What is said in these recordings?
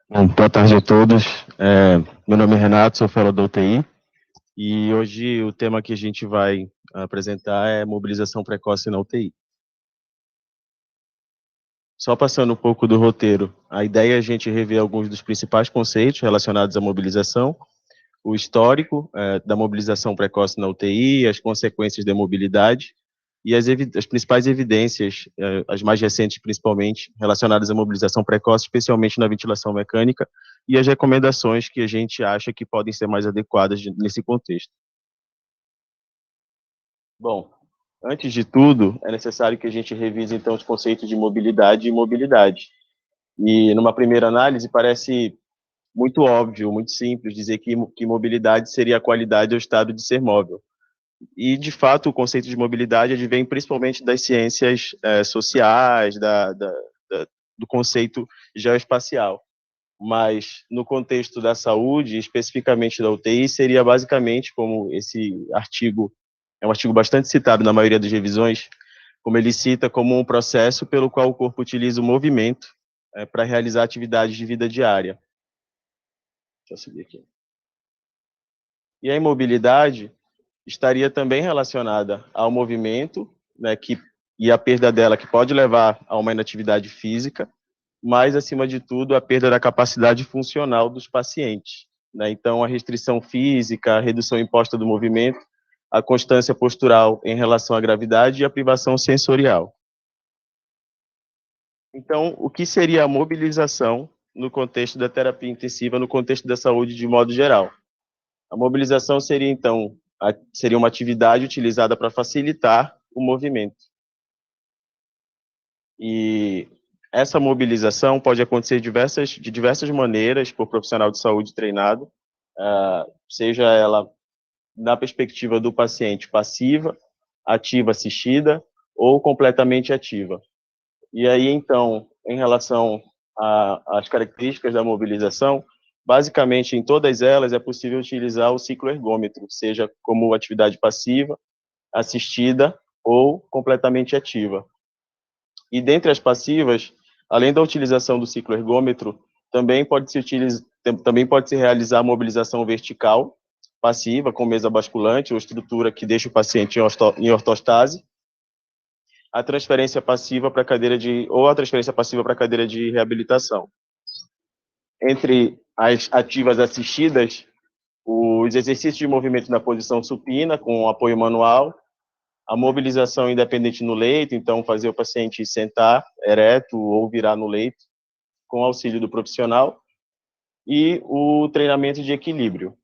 Bom, boa tarde a todos. Meu nome é Renato, sou fellow da UTI, e hoje o tema que a gente vai apresentar é mobilização precoce na UTI. Só passando um pouco do roteiro, a ideia é a gente rever alguns dos principais conceitos relacionados à mobilização, o histórico da mobilização precoce na UTI, as consequências da mobilidade e as principais evidências, as mais recentes principalmente, relacionadas à mobilização precoce, especialmente na ventilação mecânica, e as recomendações que a gente acha que podem ser mais adequadas nesse contexto. Bom, antes de tudo, é necessário que a gente revise, então, os conceitos de mobilidade e mobilidade. E, numa primeira análise, parece muito óbvio, muito simples dizer que mobilidade seria a qualidade ou estado de ser móvel. E, de fato, o conceito de mobilidade advém principalmente das ciências sociais, do conceito geoespacial. Mas, no contexto da saúde, especificamente da UTI, seria basicamente, como esse artigo é um artigo bastante citado na maioria das revisões, como ele cita como um processo pelo qual o corpo utiliza o movimento para realizar atividades de vida diária. Deixa eu subir aqui. E a imobilidade estaria também relacionada ao movimento, né, e a perda dela, que pode levar a uma inatividade física, mas, acima de tudo, a perda da capacidade funcional dos pacientes, né? Então, a restrição física, a redução imposta do movimento, a constância postural em relação à gravidade e a privação sensorial. Então, o que seria a mobilização no contexto da terapia intensiva, no contexto da saúde de modo geral? A mobilização seria, então, seria uma atividade utilizada para facilitar o movimento. E essa mobilização pode acontecer de diversas maneiras por profissional de saúde treinado, seja ela na perspectiva do paciente passiva, ativa assistida ou completamente ativa. E aí, então, em relação às características da mobilização, basicamente em todas elas é possível utilizar o ciclo ergômetro, seja como atividade passiva, assistida ou completamente ativa. E dentre as passivas, além da utilização do ciclo ergômetro, também pode se realizar a mobilização vertical, passiva, com mesa basculante ou estrutura que deixa o paciente em ortostase, a transferência passiva para a transferência passiva para a cadeira de reabilitação. Entre as ativas assistidas, os exercícios de movimento na posição supina, com apoio manual, a mobilização independente no leito, então fazer o paciente sentar ereto ou virar no leito, com auxílio do profissional, e o treinamento de equilíbrio.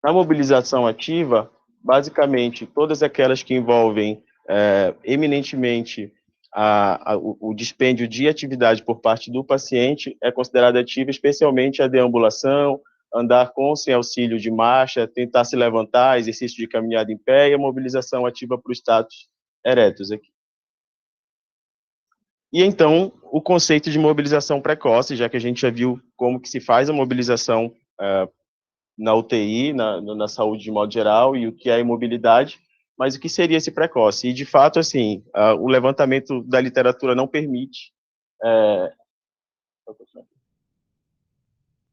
Na mobilização ativa, basicamente, todas aquelas que envolvem eminentemente o dispêndio de atividade por parte do paciente é considerada ativa, especialmente a deambulação, andar com sem auxílio de marcha, tentar se levantar, exercício de caminhada em pé e a mobilização ativa para o status eretus aqui. E então, o conceito de mobilização precoce, já que a gente já viu como que se faz a mobilização na UTI, na saúde de modo geral, e o que é a imobilidade, mas o que seria esse precoce? E, de fato, assim, o levantamento da literatura não permite,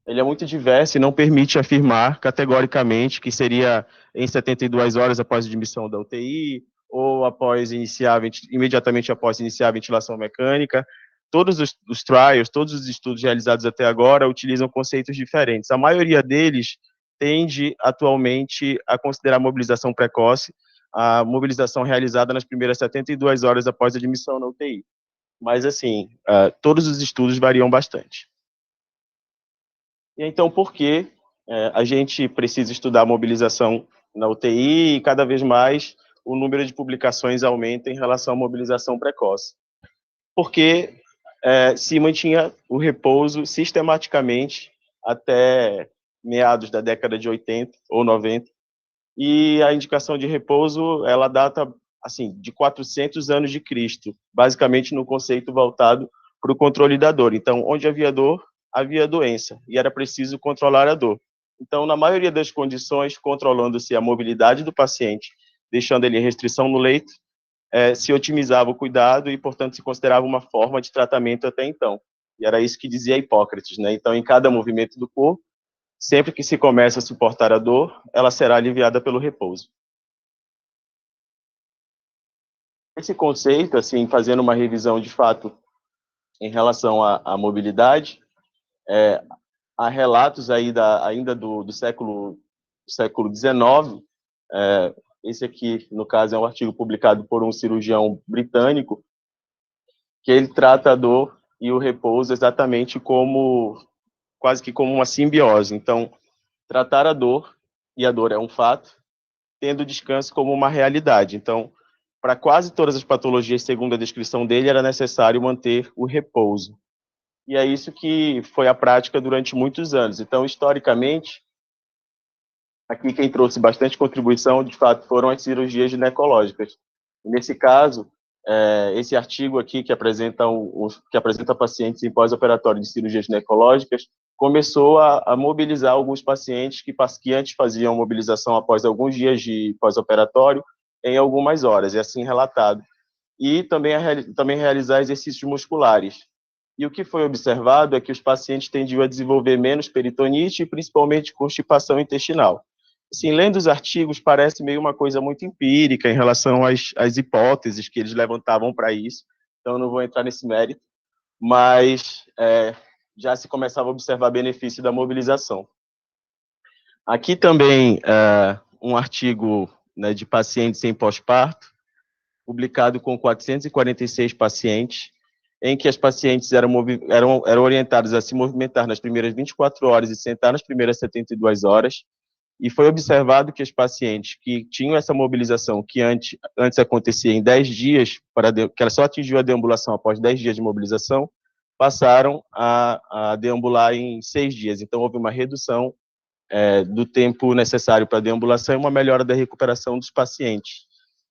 ele é muito diverso e não permite afirmar categoricamente que seria em 72 horas após a admissão da UTI, ou imediatamente após iniciar a ventilação mecânica. Todos os trials, todos os estudos realizados até agora utilizam conceitos diferentes. A maioria deles tende atualmente a considerar a mobilização precoce a mobilização realizada nas primeiras 72 horas após a admissão na UTI. Mas, assim, todos os estudos variam bastante. E então, por que a gente precisa estudar a mobilização na UTI e cada vez mais o número de publicações aumenta em relação à mobilização precoce? Porque se mantinha o repouso sistematicamente até meados da década de 80 ou 90, e a indicação de repouso, ela data assim, de 400 anos de Cristo, basicamente no conceito voltado para o controle da dor. Então, onde havia dor, havia doença, e era preciso controlar a dor. Então, na maioria das condições, controlando-se a mobilidade do paciente, deixando ele em restrição no leito, se otimizava o cuidado e, portanto, se considerava uma forma de tratamento até então. E era isso que dizia Hipócrates, né? Então, em cada movimento do corpo, sempre que se começa a suportar a dor, ela será aliviada pelo repouso. Esse conceito, assim, fazendo uma revisão de fato em relação à mobilidade, há relatos aí ainda do século XIX. Esse aqui, no caso, é um artigo publicado por um cirurgião britânico, que ele trata a dor e o repouso exatamente quase que como uma simbiose. Então, tratar a dor, e a dor é um fato, tendo o descanso como uma realidade. Então, para quase todas as patologias, segundo a descrição dele, era necessário manter o repouso. E é isso que foi a prática durante muitos anos. Então, historicamente, aqui quem trouxe bastante contribuição, de fato, foram as cirurgias ginecológicas. Nesse caso, esse artigo aqui que apresenta pacientes em pós-operatório de cirurgias ginecológicas começou a mobilizar alguns pacientes que antes faziam mobilização após alguns dias de pós-operatório em algumas horas, é assim relatado. E também realizar exercícios musculares. E o que foi observado é que os pacientes tendiam a desenvolver menos peritonite e principalmente constipação intestinal. Assim, lendo os artigos, parece meio uma coisa muito empírica em relação às hipóteses que eles levantavam para isso, então eu não vou entrar nesse mérito, mas já se começava a observar benefício da mobilização. Aqui também um artigo, né, de pacientes em pós-parto, publicado com 446 pacientes, em que as pacientes eram orientadas a se movimentar nas primeiras 24 horas e sentar nas primeiras 72 horas, e foi observado que os pacientes que tinham essa mobilização, que antes acontecia em 10 dias, que ela só atingiu a deambulação após 10 dias de mobilização, passaram a deambular em 6 dias. Então, houve uma redução do tempo necessário para a deambulação e uma melhora da recuperação dos pacientes.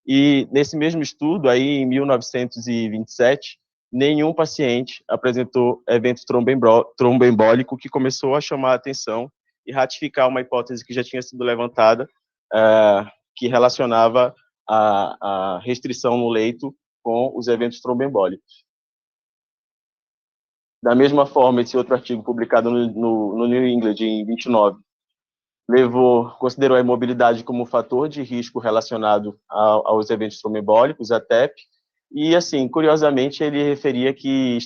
E nesse mesmo estudo, aí em 1927, nenhum paciente apresentou evento tromboembólico, que começou a chamar a atenção e ratificar uma hipótese que já tinha sido levantada, que relacionava a restrição no leito com os eventos tromboembólicos. Da mesma forma, esse outro artigo publicado no New England em 29 considerou a imobilidade como fator de risco relacionado aos eventos tromboembólicos, a TEP, e, assim, curiosamente, ele referia que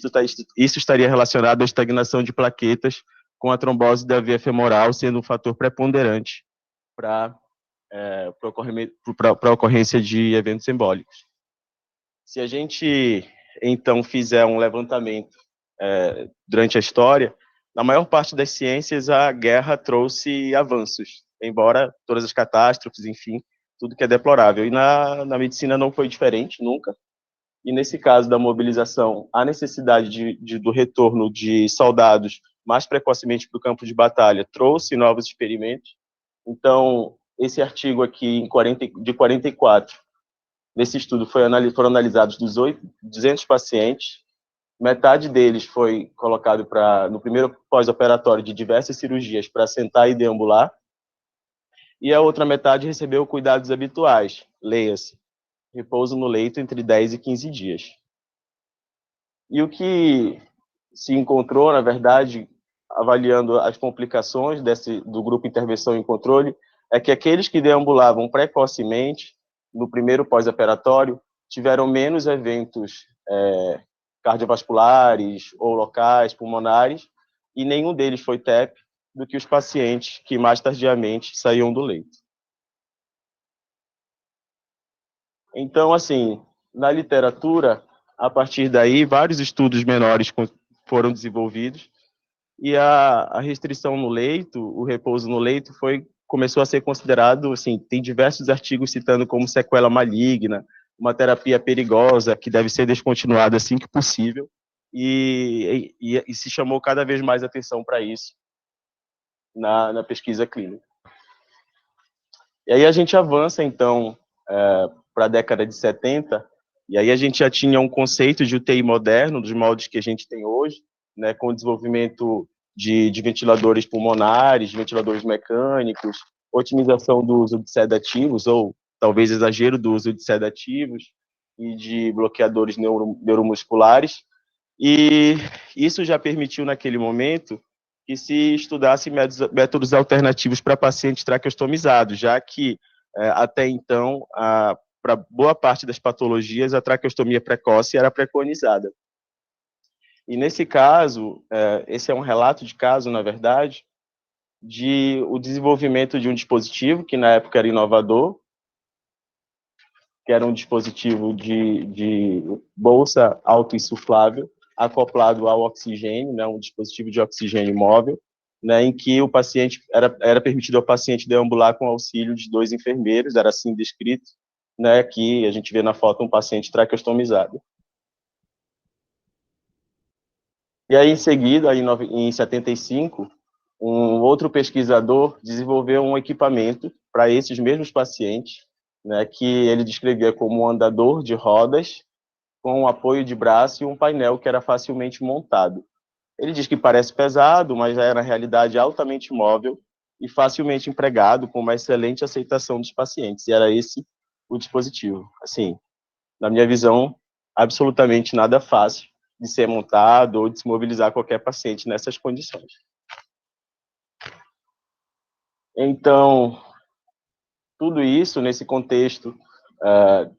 isso estaria relacionado à estagnação de plaquetas com a trombose da via femoral sendo um fator preponderante para a ocorrência de eventos embólicos. Se a gente, então, fizer um levantamento durante a história, na maior parte das ciências, a guerra trouxe avanços, embora todas as catástrofes, enfim, tudo que é deplorável. E na medicina não foi diferente, nunca. E nesse caso da mobilização, a necessidade do retorno de soldados mais precocemente para o campo de batalha trouxe novos experimentos. Então, esse artigo aqui, de 44, nesse estudo foram analisados 200 pacientes, metade deles foi colocado no primeiro pós-operatório de diversas cirurgias para sentar e deambular, e a outra metade recebeu cuidados habituais, leia-se, repouso no leito entre 10 e 15 dias. E o que se encontrou, na verdade, avaliando as complicações do grupo intervenção e controle, é que aqueles que deambulavam precocemente, no primeiro pós-operatório, tiveram menos eventos cardiovasculares ou locais, pulmonares, e nenhum deles foi TEP, do que os pacientes que mais tardiamente saíam do leito. Então, assim, na literatura, a partir daí, vários estudos menores foram desenvolvidos, e a restrição no leito, o repouso no leito, começou a ser considerado, assim, tem diversos artigos citando como sequela maligna, uma terapia perigosa que deve ser descontinuada assim que possível, e se chamou cada vez mais atenção para isso na pesquisa clínica. E aí a gente avança, então, para a década de 70, e aí a gente já tinha um conceito de UTI moderno, dos moldes que a gente tem hoje, né, com o desenvolvimento de ventiladores pulmonares, ventiladores mecânicos, otimização do uso de sedativos, ou talvez exagero do uso de sedativos, e de bloqueadores neuromusculares. E isso já permitiu, naquele momento, que se estudasse métodos alternativos para pacientes traqueostomizados, já que, até então, para boa parte das patologias, a traqueostomia precoce era preconizada. E, nesse caso, esse é um relato de caso, na verdade, de o desenvolvimento de um dispositivo, que na época era inovador, que era um dispositivo de bolsa autoinsuflável, acoplado ao oxigênio, né, um dispositivo de oxigênio móvel, né, em que o paciente era permitido ao paciente deambular com auxílio de 2 enfermeiros, era assim descrito, né, que a gente vê na foto um paciente traqueostomizado. E aí, em seguida, em 75, um outro pesquisador desenvolveu um equipamento para esses mesmos pacientes, né, que ele descrevia como um andador de rodas com um apoio de braço e um painel que era facilmente montado. Ele diz que parece pesado, mas já era na realidade altamente móvel e facilmente empregado, com uma excelente aceitação dos pacientes. E era esse o dispositivo. Assim, na minha visão, absolutamente nada fácil de ser montado ou de se mobilizar qualquer paciente nessas condições. Então, tudo isso nesse contexto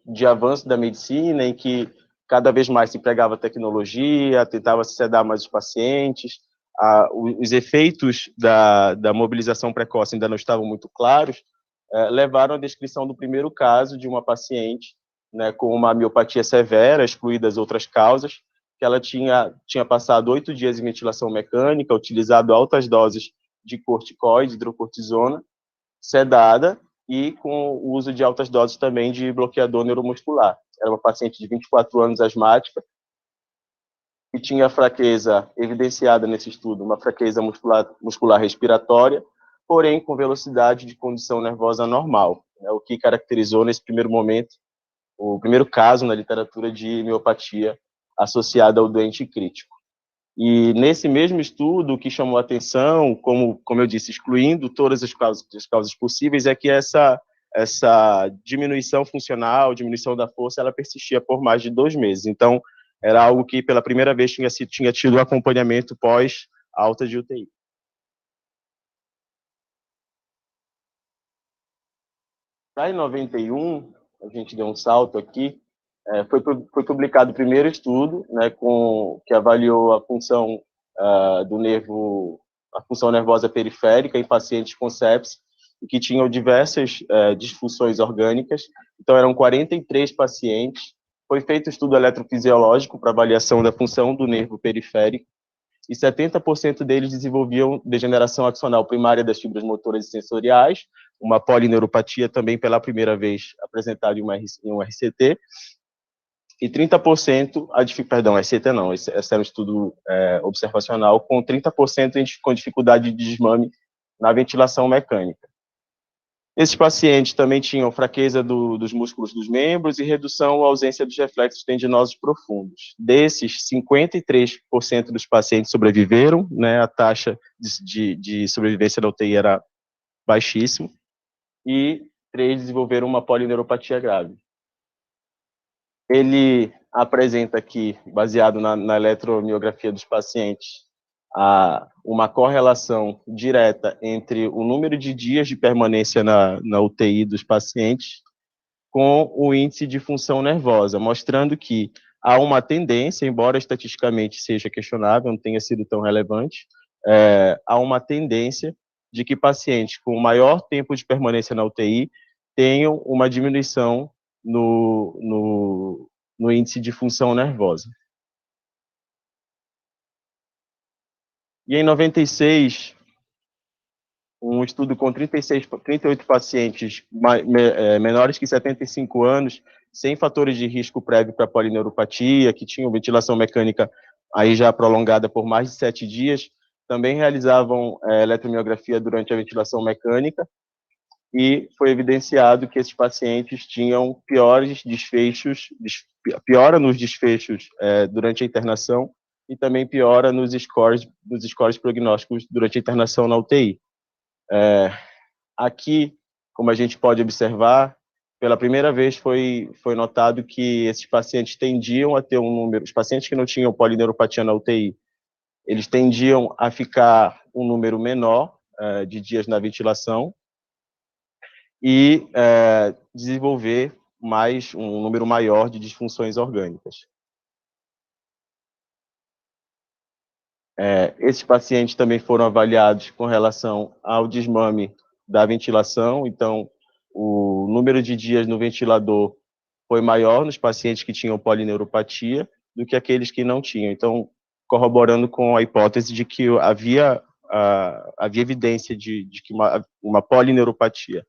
de avanço da medicina, em que cada vez mais se empregava tecnologia, tentava se sedar mais os pacientes, os efeitos da mobilização precoce ainda não estavam muito claros, levaram à descrição do primeiro caso de uma paciente, né, com uma miopatia severa, excluídas outras causas, que ela tinha passado 8 dias em ventilação mecânica, utilizado altas doses de corticoide, hidrocortisona, sedada, e com o uso de altas doses também de bloqueador neuromuscular. Era uma paciente de 24 anos, asmática, que tinha fraqueza evidenciada nesse estudo, uma fraqueza muscular respiratória, porém com velocidade de condução nervosa normal, né, o que caracterizou nesse primeiro momento, o primeiro caso na literatura de miopatia associada ao doente crítico. E nesse mesmo estudo, o que chamou a atenção, como eu disse, excluindo todas as causas possíveis, é que essa diminuição funcional, diminuição da força, ela persistia por mais de 2 meses. Então, era algo que pela primeira vez tinha tido um acompanhamento pós alta de UTI. Já em 91, a gente deu um salto aqui, foi publicado o primeiro estudo, né, que avaliou a função do nervo, a função nervosa periférica em pacientes com sepsis, que tinham diversas disfunções orgânicas. Então, eram 43 pacientes. Foi feito estudo eletrofisiológico para avaliação da função do nervo periférico, e 70% deles desenvolviam degeneração axonal primária das fibras motoras e sensoriais, uma polineuropatia também pela primeira vez apresentada em um RCT, e 30%, RCT não, esse era um estudo observacional, com 30% com dificuldade de desmame na ventilação mecânica. Esses pacientes também tinham fraqueza dos músculos dos membros e redução ou ausência dos reflexos tendinosos profundos. Desses, 53% dos pacientes sobreviveram, né, a taxa de sobrevivência da UTI era baixíssima, e 3 desenvolveram uma polineuropatia grave. Ele apresenta aqui, baseado na eletromiografia dos pacientes, uma correlação direta entre o número de dias de permanência na UTI dos pacientes com o índice de função nervosa, mostrando que há uma tendência, embora estatisticamente seja questionável, não tenha sido tão relevante, há uma tendência de que pacientes com maior tempo de permanência na UTI tenham uma diminuição no índice de função nervosa. E em 96, um estudo com 38 pacientes menores que 75 anos, sem fatores de risco prévio para polineuropatia, que tinham ventilação mecânica aí já prolongada por mais de 7 dias, também realizavam eletromiografia durante a ventilação mecânica, e foi evidenciado que esses pacientes tinham piores desfechos, piora nos desfechos durante a internação, e também piora nos scores prognósticos durante a internação na UTI. Aqui, como a gente pode observar, pela primeira vez foi notado que esses pacientes tendiam a ter um número, os pacientes que não tinham polineuropatia na UTI, eles tendiam a ficar um número menor de dias na ventilação e desenvolver um número maior de disfunções orgânicas. Esses pacientes também foram avaliados com relação ao desmame da ventilação, então o número de dias no ventilador foi maior nos pacientes que tinham polineuropatia do que aqueles que não tinham. Então, corroborando com a hipótese de que havia evidência de que uma polineuropatia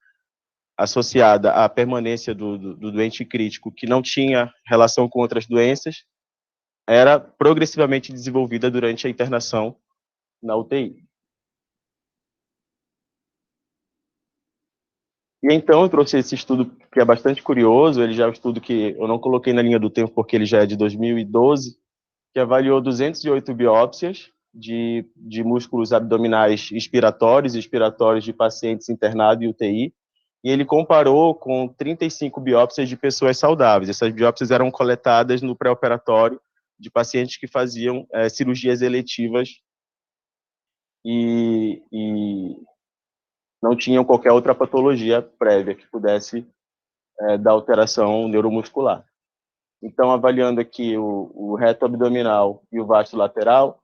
associada à permanência do doente crítico, que não tinha relação com outras doenças, era progressivamente desenvolvida durante a internação na UTI. E então eu trouxe esse estudo que é bastante curioso, ele já é um estudo que eu não coloquei na linha do tempo porque ele já é de 2012, que avaliou 208 biópsias de músculos abdominais inspiratórios e expiratórios de pacientes internados em UTI, e ele comparou com 35 biópsias de pessoas saudáveis. Essas biópsias eram coletadas no pré-operatório de pacientes que faziam cirurgias eletivas e não tinham qualquer outra patologia prévia que pudesse dar alteração neuromuscular. Então, avaliando aqui o reto abdominal e o vasto lateral,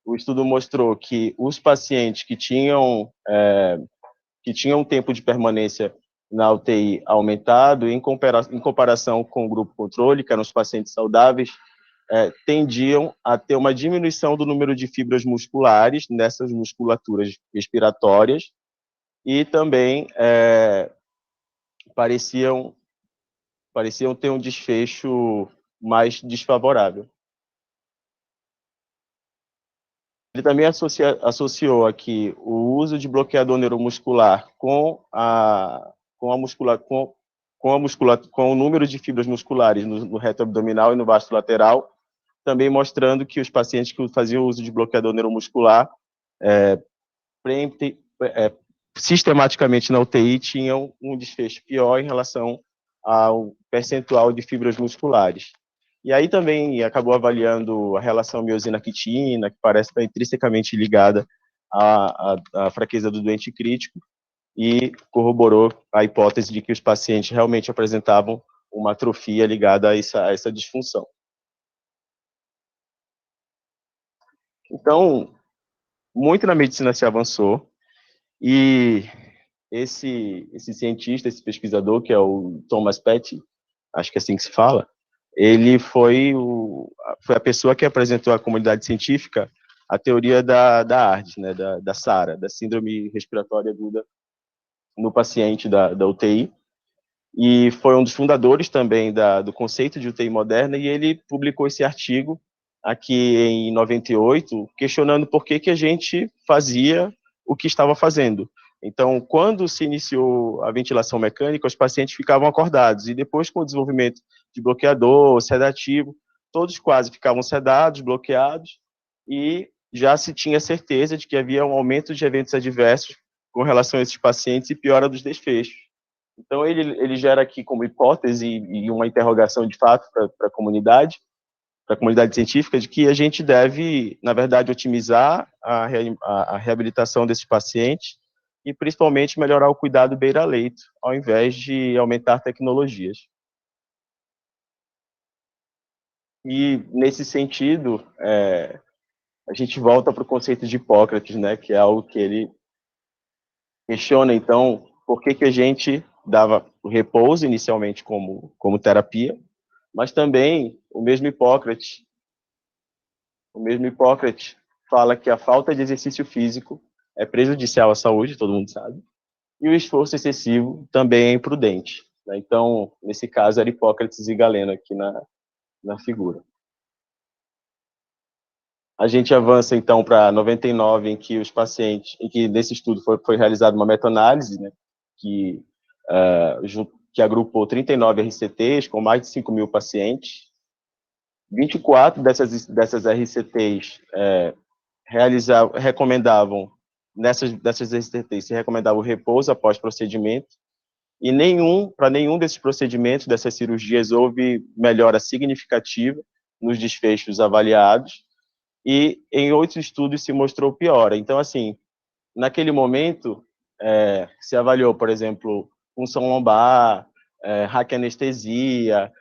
o estudo mostrou que os pacientes que tinham um tempo de permanência na UTI aumentado, em comparação com o grupo controle, que eram os pacientes saudáveis, tendiam a ter uma diminuição do número de fibras musculares nessas musculaturas respiratórias e também pareciam ter um desfecho mais desfavorável. Ele também associou aqui o uso de bloqueador neuromuscular com o número de fibras musculares no reto abdominal e no vasto lateral, também mostrando que os pacientes que faziam uso de bloqueador neuromuscular sistematicamente na UTI tinham um desfecho pior em relação ao percentual de fibras musculares. E aí também acabou avaliando a relação miosina-quitina, que parece estar intrinsecamente ligada à fraqueza do doente crítico, e corroborou a hipótese de que os pacientes realmente apresentavam uma atrofia ligada a essa disfunção. Então, muito na medicina se avançou, e esse cientista, esse pesquisador, que é o Thomas Petty, acho que é assim que se fala, ele foi a pessoa que apresentou à comunidade científica a teoria da ARDS, né, da SARA, da Síndrome Respiratória Aguda no paciente da UTI, e foi um dos fundadores também do conceito de UTI moderna, e ele publicou esse artigo aqui em 98, questionando por que a gente fazia o que estava fazendo. Então, quando se iniciou a ventilação mecânica, os pacientes ficavam acordados, e depois, com o desenvolvimento de bloqueador, sedativo, todos quase ficavam sedados, bloqueados, e já se tinha certeza de que havia um aumento de eventos adversos com relação a esses pacientes e piora dos desfechos. Então, ele gera aqui como hipótese e uma interrogação de fato para a comunidade científica, de que a gente deve, na verdade, otimizar a reabilitação desses pacientes e, principalmente, melhorar o cuidado beira-leito, ao invés de aumentar tecnologias. E, nesse sentido, a gente volta para o conceito de Hipócrates, né, que é algo que ele questiona, então, por que a gente dava o repouso inicialmente como terapia, mas também o mesmo Hipócrates fala que a falta de exercício físico é prejudicial à saúde, todo mundo sabe, e o esforço excessivo também é imprudente, né? Então, nesse caso, era Hipócrates e Galeno aqui na figura. A gente avança, então, para 99, em que nesse estudo foi realizada uma meta-análise, né, que agrupou 39 RCTs com mais de 5.000 pacientes. 24 dessas RCTs recomendavam, nessas RCTs, se recomendava o repouso após procedimento, e para nenhum desses procedimentos, dessas cirurgias, houve melhora significativa nos desfechos avaliados, e em outros estudos se mostrou piora. Então, assim, naquele momento, se avaliou, por exemplo, punção lombar, raquianestesia,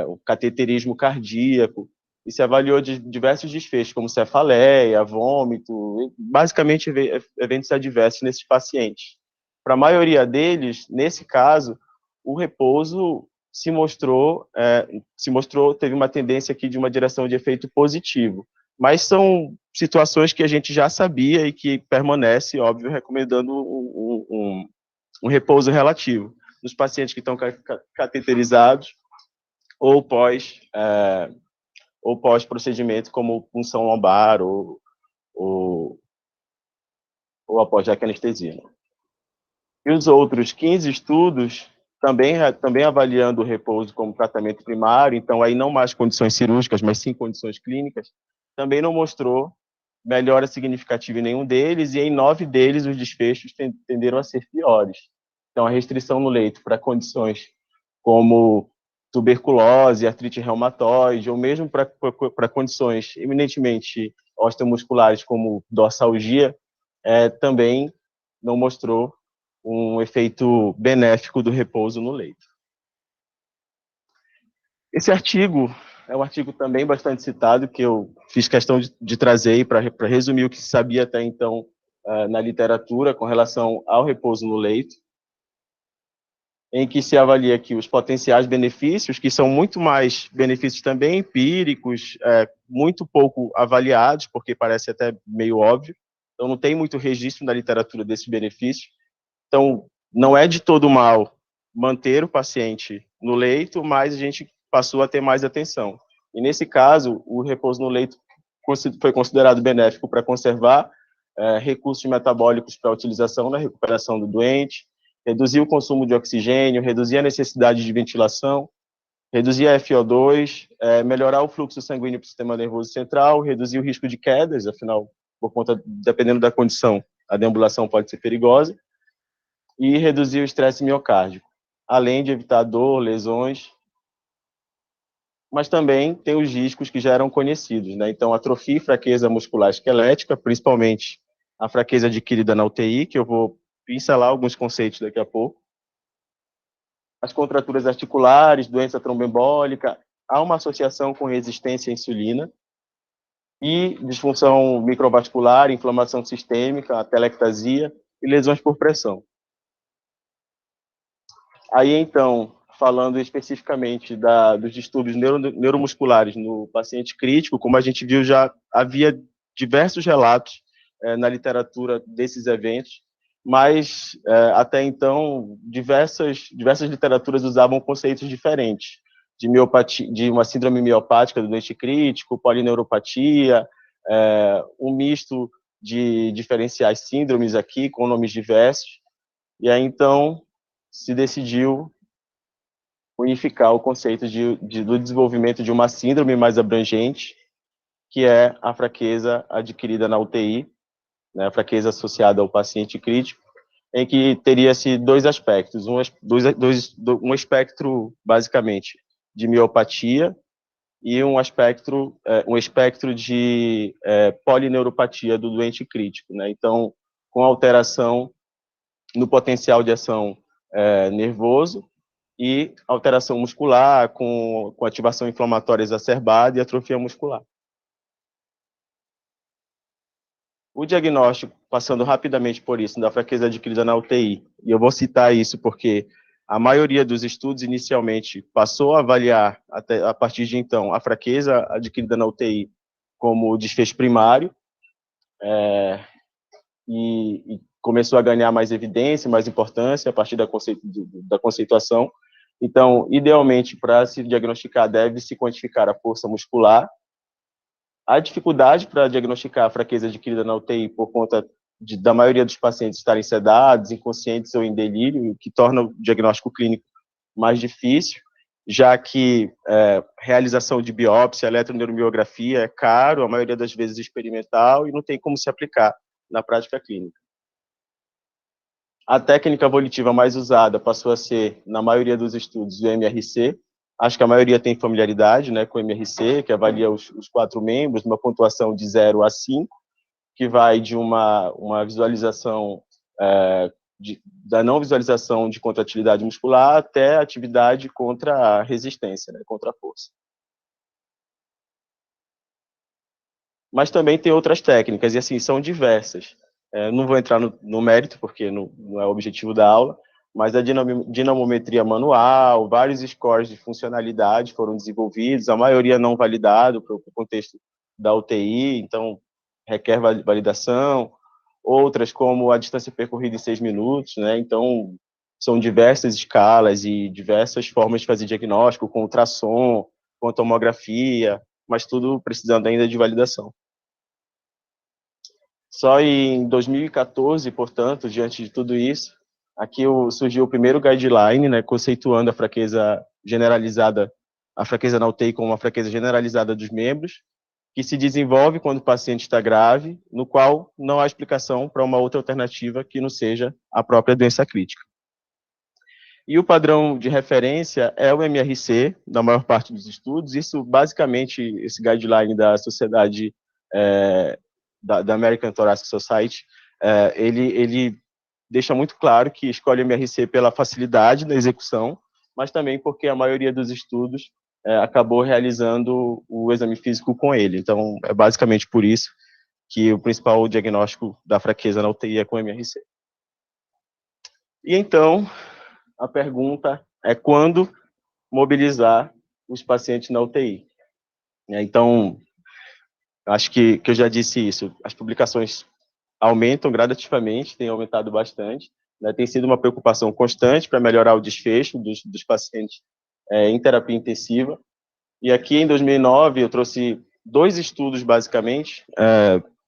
o cateterismo cardíaco, e se avaliou de diversos desfechos, como cefaleia, vômito, basicamente eventos adversos nesses pacientes. Para a maioria deles, nesse caso, o repouso teve uma tendência aqui de uma direção de efeito positivo, mas são situações que a gente já sabia e que permanece, óbvio, recomendando um repouso relativo nos pacientes que estão cateterizados ou pós procedimento como punção lombar ou após anestesia. E os outros 15 estudos também avaliando o repouso como tratamento primário, então aí não mais condições cirúrgicas, mas sim condições clínicas, também não mostrou melhora significativa em nenhum deles, e em 9 deles os desfechos tenderam a ser piores. Então, a restrição no leito para condições como tuberculose, artrite reumatoide, ou mesmo para condições eminentemente osteomusculares como dorsalgia, também não mostrou um efeito benéfico do repouso no leito. Esse artigo é um artigo também bastante citado, que eu fiz questão de trazer para resumir o que se sabia até então na literatura com relação ao repouso no leito, em que se avalia aqui os potenciais benefícios, que são muito mais benefícios também empíricos, muito pouco avaliados, porque parece até meio óbvio, então não tem muito registro na literatura desses benefícios. Então, não é de todo mal manter o paciente no leito, mas a gente passou a ter mais atenção. E, nesse caso, o repouso no leito foi considerado benéfico para conservar recursos metabólicos para a utilização na recuperação do doente, reduzir o consumo de oxigênio, reduzir a necessidade de ventilação, reduzir a FO2, melhorar o fluxo sanguíneo para o sistema nervoso central, reduzir o risco de quedas, afinal, dependendo da condição, a deambulação pode ser perigosa, e reduzir o estresse miocárdico, além de evitar dor, lesões, mas também tem os riscos que já eram conhecidos, né? Então, atrofia e fraqueza muscular esquelética, principalmente a fraqueza adquirida na UTI, que eu vou pincelar alguns conceitos daqui a pouco. As contraturas articulares, doença tromboembólica, há uma associação com resistência à insulina, e disfunção microvascular, inflamação sistêmica, atelectasia e lesões por pressão. Aí, então, falando especificamente dos distúrbios neuromusculares no paciente crítico, como a gente viu, já havia diversos relatos na literatura desses eventos, mas até então diversas literaturas usavam conceitos diferentes de miopatia, de uma síndrome miopática do doente crítico, polineuropatia, um misto de diferenciais síndromes aqui com nomes diversos. E aí então se decidiu unificar o conceito do desenvolvimento de uma síndrome mais abrangente, que é a fraqueza adquirida na UTI, né, a fraqueza associada ao paciente crítico, em que teria-se dois aspectos, um espectro, basicamente, de miopatia e um espectro de polineuropatia do doente crítico, né? Então, com alteração no potencial de ação nervoso e alteração muscular, com ativação inflamatória exacerbada e atrofia muscular. O diagnóstico, passando rapidamente por isso, da fraqueza adquirida na UTI, e eu vou citar isso porque a maioria dos estudos inicialmente passou a avaliar, até a partir de então, a fraqueza adquirida na UTI como desfecho primário, e começou a ganhar mais evidência, mais importância a partir da conceituação. Então, idealmente, para se diagnosticar, deve-se quantificar a força muscular. A dificuldade para diagnosticar a fraqueza adquirida na UTI por conta da maioria dos pacientes estarem sedados, inconscientes ou em delírio, o que torna o diagnóstico clínico mais difícil, já que realização de biópsia, eletroneuromiografia é caro, a maioria das vezes experimental, e não tem como se aplicar na prática clínica. A técnica volitiva mais usada passou a ser, na maioria dos estudos, o MRC. Acho que a maioria tem familiaridade, né, com o MRC, que avalia os 4 membros, uma pontuação de 0 a 5, que vai de uma visualização da não visualização de contratilidade muscular até a atividade contra a resistência, né, contra a força. Mas também tem outras técnicas, e assim, são diversas. Não vou entrar no mérito, porque não é o objetivo da aula, mas a dinamometria manual, vários scores de funcionalidade foram desenvolvidos, a maioria não validado para o contexto da UTI, então requer validação. Outras, como a distância percorrida em 6 minutos, né? Então, são diversas escalas e diversas formas de fazer diagnóstico, com ultrassom, com tomografia, mas tudo precisando ainda de validação. Só em 2014, portanto, diante de tudo isso, aqui surgiu o primeiro guideline, né, conceituando a fraqueza generalizada, a fraqueza na UTI como uma fraqueza generalizada dos membros, que se desenvolve quando o paciente está grave, no qual não há explicação para uma outra alternativa que não seja a própria doença crítica. E o padrão de referência é o MRC, na maior parte dos estudos. Isso, basicamente, esse guideline da Sociedade da American Thoracic Society, ele deixa muito claro que escolhe o MRC pela facilidade da execução, mas também porque a maioria dos estudos acabou realizando o exame físico com ele. Então, é basicamente por isso que o principal diagnóstico da fraqueza na UTI é com MRC. E então, a pergunta é quando mobilizar os pacientes na UTI. Então, acho que eu já disse isso, as publicações aumentam gradativamente, têm aumentado bastante, né? Tem sido uma preocupação constante para melhorar o desfecho dos pacientes em terapia intensiva. E aqui, em 2009, eu trouxe 2 estudos, basicamente,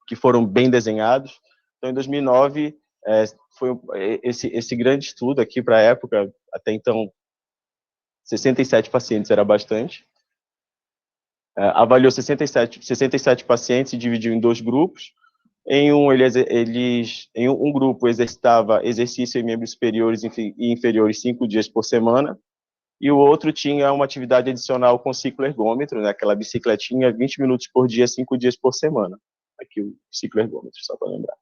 que foram bem desenhados. Então, em 2009, foi esse grande estudo aqui para a época, até então, 67 pacientes era bastante. Avaliou 67 pacientes e dividiu em 2 grupos. Em um grupo exercitava exercício em membros superiores e inferiores 5 dias por semana, e o outro tinha uma atividade adicional com ciclo ergômetro, né, aquela bicicletinha, 20 minutos por dia, 5 dias por semana. Aqui o ciclo ergômetro, só para lembrar.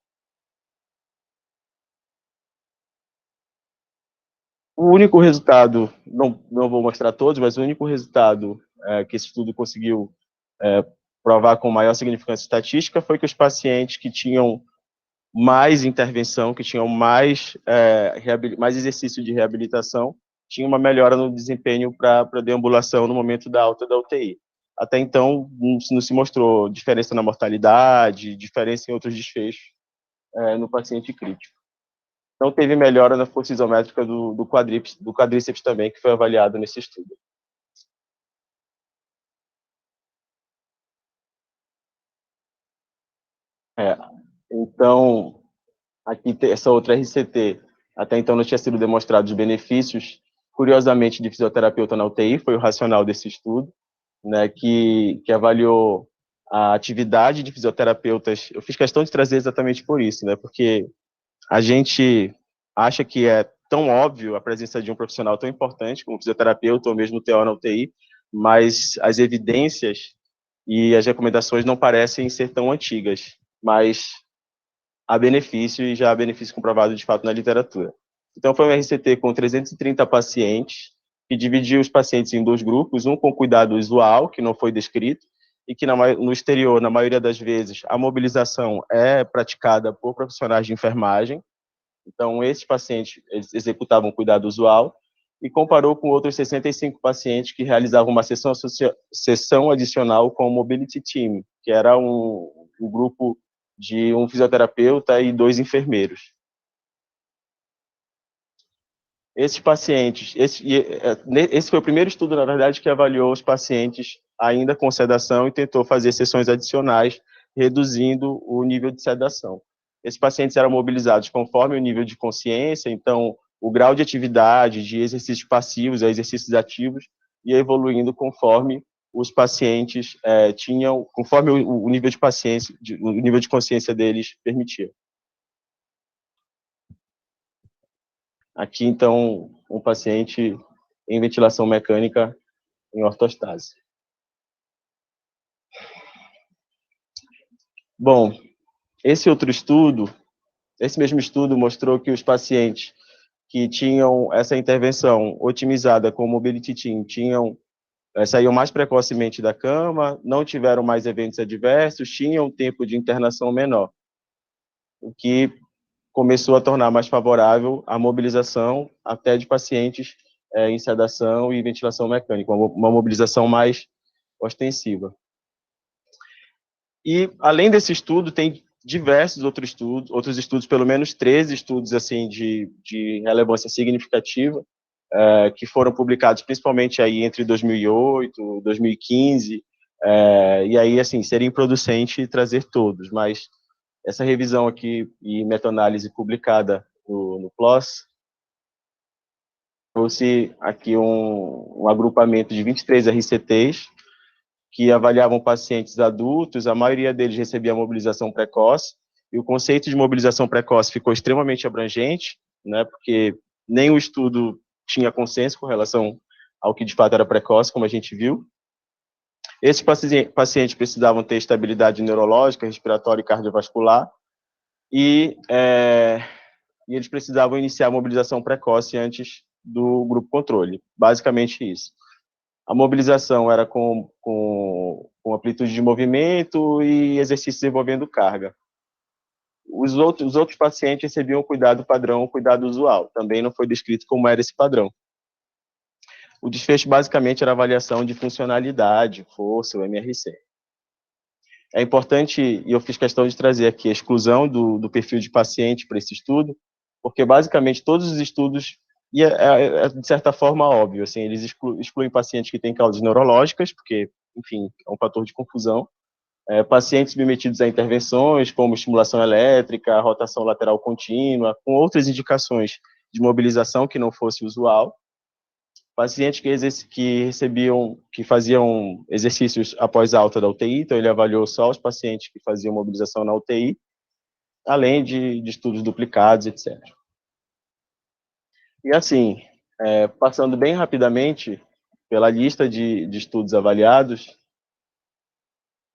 O único resultado, não vou mostrar todos, mas o único resultado que esse estudo conseguiu provar com maior significância estatística foi que os pacientes que tinham mais intervenção, que tinham mais exercício de reabilitação, tinha uma melhora no desempenho para deambulação no momento da alta da UTI. Até então, não se mostrou diferença na mortalidade, diferença em outros desfechos no paciente crítico. Não teve melhora na força isométrica do quadríceps também, que foi avaliado nesse estudo. Então, aqui essa outra RCT, até então não tinha sido demonstrado os benefícios, curiosamente, de fisioterapeuta na UTI, foi o racional desse estudo, né, que avaliou a atividade de fisioterapeutas. Eu fiz questão de trazer exatamente por isso, né, porque a gente acha que é tão óbvio a presença de um profissional tão importante como fisioterapeuta ou mesmo TO na UTI, mas as evidências e as recomendações não parecem ser tão antigas, mas há benefício e já há benefício comprovado de fato na literatura. Então, foi um RCT com 330 pacientes, que dividiu os pacientes em 2 grupos, um com cuidado usual, que não foi descrito, e que no exterior, na maioria das vezes, a mobilização é praticada por profissionais de enfermagem. Então, esses pacientes executavam cuidado usual, e comparou com outros 65 pacientes que realizavam uma sessão adicional com o Mobility Team, que era um grupo de um fisioterapeuta e 2 enfermeiros. Esses pacientes, esse foi o primeiro estudo, na verdade, que avaliou os pacientes ainda com sedação e tentou fazer sessões adicionais, reduzindo o nível de sedação. Esses pacientes eram mobilizados conforme o nível de consciência, então o grau de atividade, de exercícios passivos a exercícios ativos, ia evoluindo conforme os pacientes conforme o nível de o nível de consciência deles permitia. Aqui, então, um paciente em ventilação mecânica em ortostase. Bom, esse mesmo estudo mostrou que os pacientes que tinham essa intervenção otimizada com o Mobility Team saíam mais precocemente da cama, não tiveram mais eventos adversos, tinham tempo de internação menor, o que começou a tornar mais favorável a mobilização até de pacientes em sedação e ventilação mecânica, uma mobilização mais ostensiva. E, além desse estudo, tem diversos outros estudos, pelo menos 13 estudos assim, de relevância significativa, que foram publicados principalmente aí entre 2008 e 2015, e aí, assim, seria improducente trazer todos, mas essa revisão aqui e meta-análise publicada no PLOS trouxe aqui um agrupamento de 23 RCTs que avaliavam pacientes adultos, a maioria deles recebia mobilização precoce, e o conceito de mobilização precoce ficou extremamente abrangente, né, porque nem o estudo tinha consenso com relação ao que de fato era precoce, como a gente viu. Esses pacientes precisavam ter estabilidade neurológica, respiratória e cardiovascular, e eles precisavam iniciar a mobilização precoce antes do grupo controle, basicamente isso. A mobilização era com amplitude de movimento e exercícios envolvendo carga. Os outros pacientes recebiam cuidado padrão, cuidado usual. Também não foi descrito como era esse padrão. O desfecho, basicamente, era avaliação de funcionalidade, força, o MRC. É importante, e eu fiz questão de trazer aqui a exclusão do perfil de paciente para esse estudo, porque, basicamente, todos os estudos, e de certa forma óbvio, assim, eles excluem pacientes que têm causas neurológicas, porque, enfim, é um fator de confusão, pacientes submetidos a intervenções, como estimulação elétrica, rotação lateral contínua, com outras indicações de mobilização que não fosse usual, pacientes que faziam exercícios após alta da UTI, então ele avaliou só os pacientes que faziam mobilização na UTI, além de estudos duplicados, etc. E assim, passando bem rapidamente pela lista de estudos avaliados,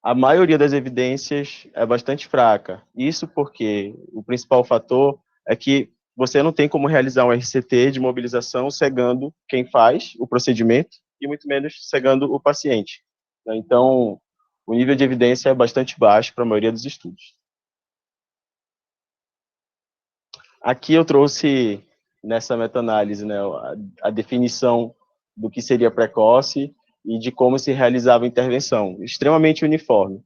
a maioria das evidências é bastante fraca. Isso porque o principal fator é que você não tem como realizar um RCT de mobilização cegando quem faz o procedimento e muito menos cegando o paciente. Então, o nível de evidência é bastante baixo para a maioria dos estudos. Aqui eu trouxe, nessa meta-análise, né, a definição do que seria precoce e de como se realizava a intervenção, extremamente uniforme.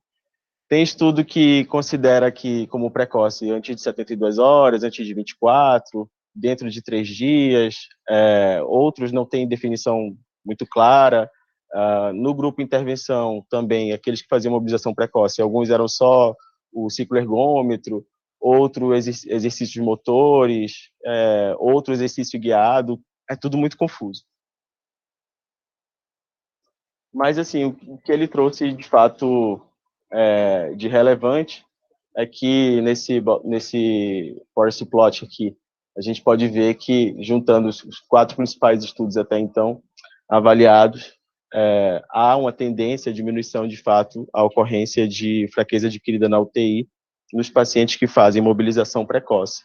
Tem estudo que considera que como precoce antes de 72 horas, antes de 24, dentro de 3 dias, outros não têm definição muito clara. No grupo intervenção também, aqueles que faziam mobilização precoce, alguns eram só o ciclo ergômetro, outros exercícios motores, outro exercício guiado, é tudo muito confuso. Mas, assim, o que ele trouxe, de fato, de relevante é que nesse forest plot aqui, a gente pode ver que, juntando os 4 principais estudos até então avaliados, há uma tendência à diminuição, de fato, à ocorrência de fraqueza adquirida na UTI nos pacientes que fazem mobilização precoce.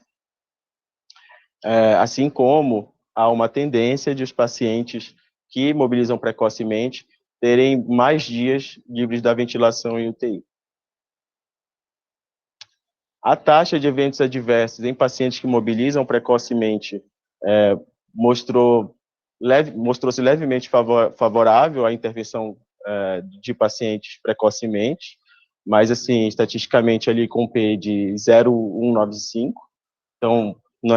Assim como há uma tendência de os pacientes que mobilizam precocemente terem mais dias livres da ventilação em UTI. A taxa de eventos adversos em pacientes que mobilizam precocemente mostrou-se levemente favorável à intervenção de pacientes precocemente, mas, assim, estatisticamente ali com P de 0,195, então não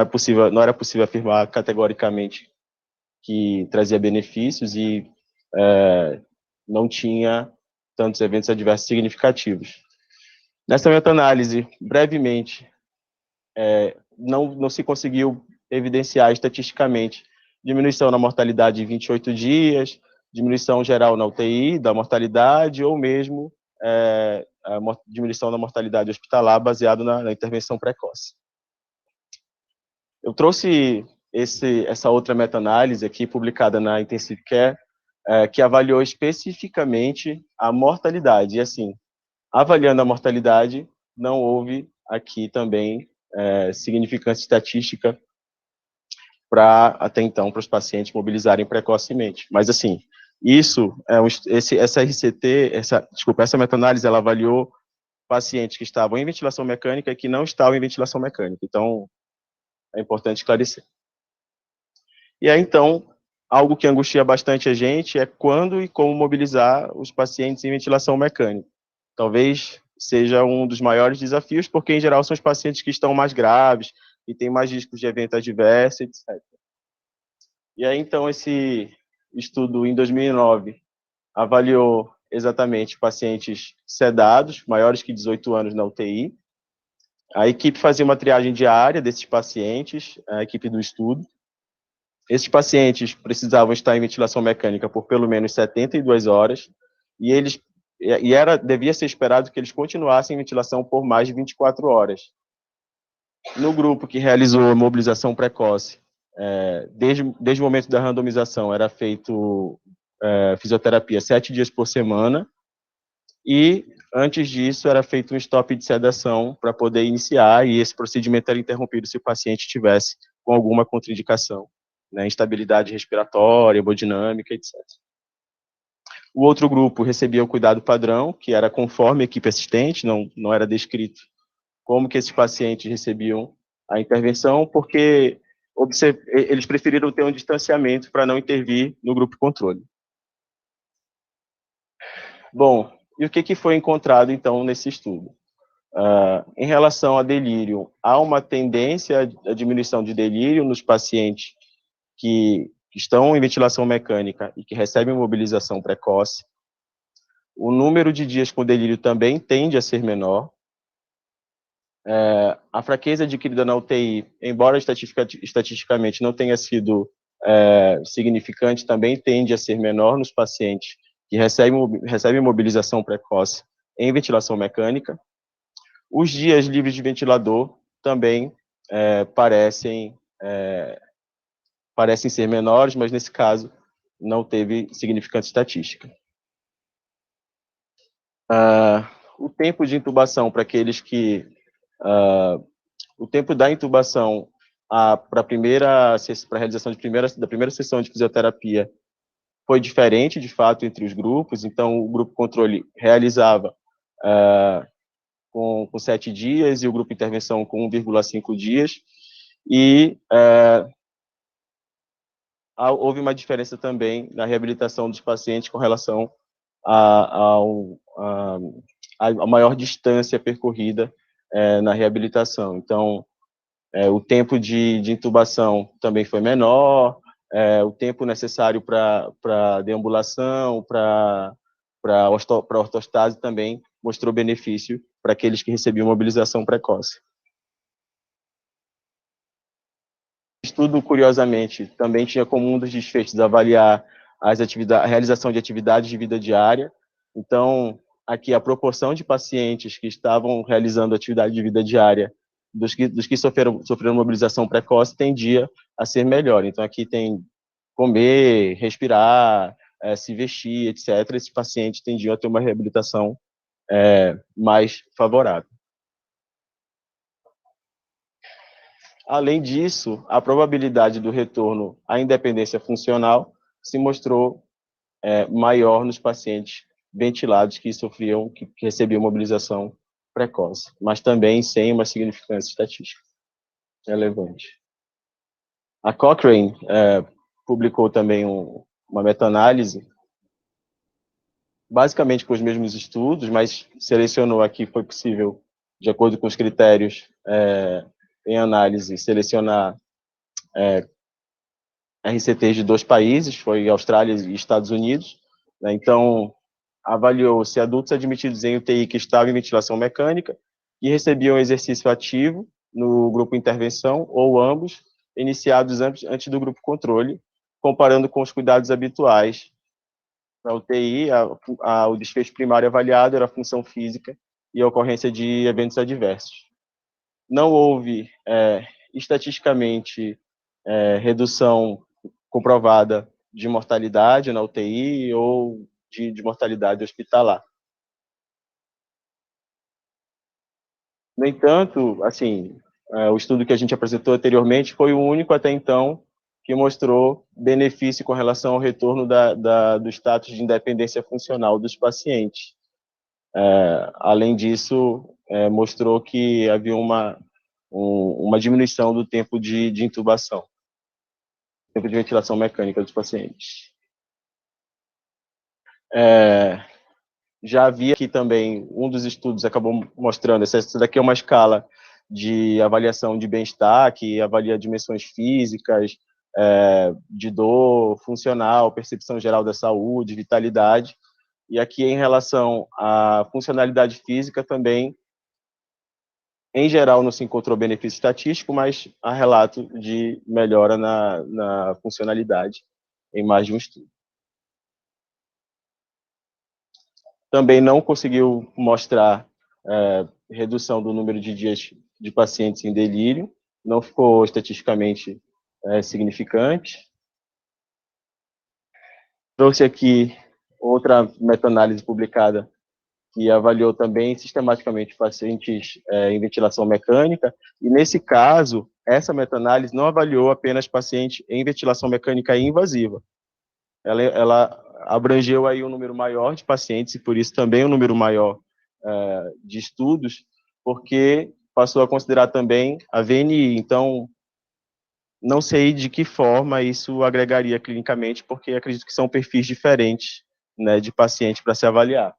era possível afirmar categoricamente que trazia benefícios e não tinha tantos eventos adversos significativos. Nessa meta-análise, brevemente, não se conseguiu evidenciar estatisticamente diminuição na mortalidade em 28 dias, diminuição geral na UTI da mortalidade, ou mesmo a diminuição da mortalidade hospitalar baseado na intervenção precoce. Eu trouxe essa outra meta-análise aqui, publicada na Intensive Care, que avaliou especificamente a mortalidade. E, assim, avaliando a mortalidade, não houve aqui também significância estatística até então, para os pacientes mobilizarem precocemente. Mas, assim, essa meta-análise, ela avaliou pacientes que estavam em ventilação mecânica e que não estavam em ventilação mecânica. Então, é importante esclarecer. E aí, então, algo que angustia bastante a gente é quando e como mobilizar os pacientes em ventilação mecânica. Talvez seja um dos maiores desafios, porque, em geral, são os pacientes que estão mais graves e têm mais riscos de evento adverso, etc. E aí, então, esse estudo, em 2009, avaliou exatamente pacientes sedados, maiores que 18 anos na UTI. A equipe fazia uma triagem diária desses pacientes, a equipe do estudo. Esses pacientes precisavam estar em ventilação mecânica por pelo menos 72 horas, devia ser esperado que eles continuassem em ventilação por mais de 24 horas. No grupo que realizou a mobilização precoce, desde o momento da randomização, era feito fisioterapia 7 dias por semana, e antes disso era feito um stop de sedação para poder iniciar, e esse procedimento era interrompido se o paciente tivesse com alguma contraindicação, né, instabilidade respiratória, hemodinâmica, etc. O outro grupo recebia o cuidado padrão, que era conforme a equipe assistente, não era descrito como que esses pacientes recebiam a intervenção, porque eles preferiram ter um distanciamento para não intervir no grupo controle. Bom, e o que foi encontrado, então, nesse estudo? Em relação a delírio, há uma tendência à diminuição de delírio nos pacientes que estão em ventilação mecânica e que recebem mobilização precoce. O número de dias com delírio também tende a ser menor. A fraqueza adquirida na UTI, embora estatisticamente não tenha sido significante, também tende a ser menor nos pacientes que recebem mobilização precoce em ventilação mecânica. Os dias livres de ventilador também parecem ser menores, mas nesse caso não teve significância estatística. O tempo de intubação para aqueles que... o tempo da intubação para a realização da primeira sessão de fisioterapia foi diferente, de fato, entre os grupos. Então, o grupo controle realizava com 7 dias e o grupo intervenção com 1,5 dias. E houve uma diferença também na reabilitação dos pacientes com relação a maior distância percorrida na reabilitação. Então, o tempo de intubação também foi menor, o tempo necessário para deambulação, para ortostase também mostrou benefício para aqueles que recebiam mobilização precoce. O estudo, curiosamente, também tinha como um dos desfechos avaliar a realização de atividades de vida diária. Então, aqui a proporção de pacientes que estavam realizando atividade de vida diária dos que sofreram mobilização precoce tendia a ser melhor. Então, aqui tem comer, respirar, se vestir, etc. Esses pacientes tendiam a ter uma reabilitação mais favorável. Além disso, a probabilidade do retorno à independência funcional se mostrou maior nos pacientes ventilados que recebiam mobilização precoce, mas também sem uma significância estatística relevante. A Cochrane publicou também uma meta-análise, basicamente com os mesmos estudos, mas selecionou aqui, foi possível, de acordo com os critérios em análise, selecionar RCTs de 2 países, foi Austrália e Estados Unidos, né? Então, avaliou se adultos admitidos em UTI que estavam em ventilação mecânica e recebiam exercício ativo no grupo intervenção, ou ambos, iniciados antes do grupo controle, comparando com os cuidados habituais. Na UTI, o desfecho primário avaliado era a função física e a ocorrência de eventos adversos. Não houve, estatisticamente, redução comprovada de mortalidade na UTI ou de mortalidade hospitalar. No entanto, assim, o estudo que a gente apresentou anteriormente foi o único até então que mostrou benefício com relação ao retorno do status de independência funcional dos pacientes. Além disso, mostrou que havia uma diminuição do tempo de intubação, tempo de ventilação mecânica dos pacientes. Já havia aqui também, um dos estudos acabou mostrando, essa daqui é uma escala de avaliação de bem-estar, que avalia dimensões físicas, de dor, funcional, percepção geral da saúde, vitalidade. E aqui, em relação à funcionalidade física, também, em geral, não se encontrou benefício estatístico, mas há relato de melhora na funcionalidade em mais de um estudo. Também não conseguiu mostrar redução do número de dias de pacientes em delírio, não ficou estatisticamente significante. Trouxe aqui outra meta-análise publicada que avaliou também sistematicamente pacientes em ventilação mecânica, e nesse caso, essa meta-análise não avaliou apenas pacientes em ventilação mecânica invasiva. Ela abrangeu aí um número maior de pacientes, e por isso também um número maior de estudos, porque passou a considerar também a VNI. Então, não sei de que forma isso agregaria clinicamente, porque acredito que são perfis diferentes, né, de paciente para se avaliar.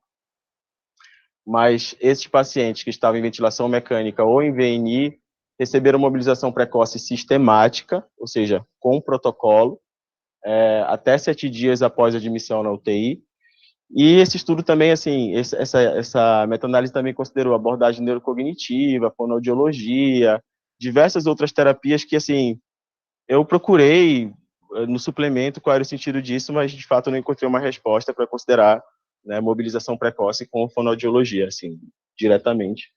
Mas esses pacientes que estavam em ventilação mecânica ou em VNI receberam mobilização precoce sistemática, ou seja, com protocolo, até 7 dias após a admissão na UTI. E esse estudo também, assim, essa meta-análise também considerou abordagem neurocognitiva, fonoaudiologia, diversas outras terapias que, assim, eu procurei no suplemento qual era o sentido disso, mas de fato não encontrei uma resposta para considerar, né, mobilização precoce com fonoaudiologia, assim, diretamente.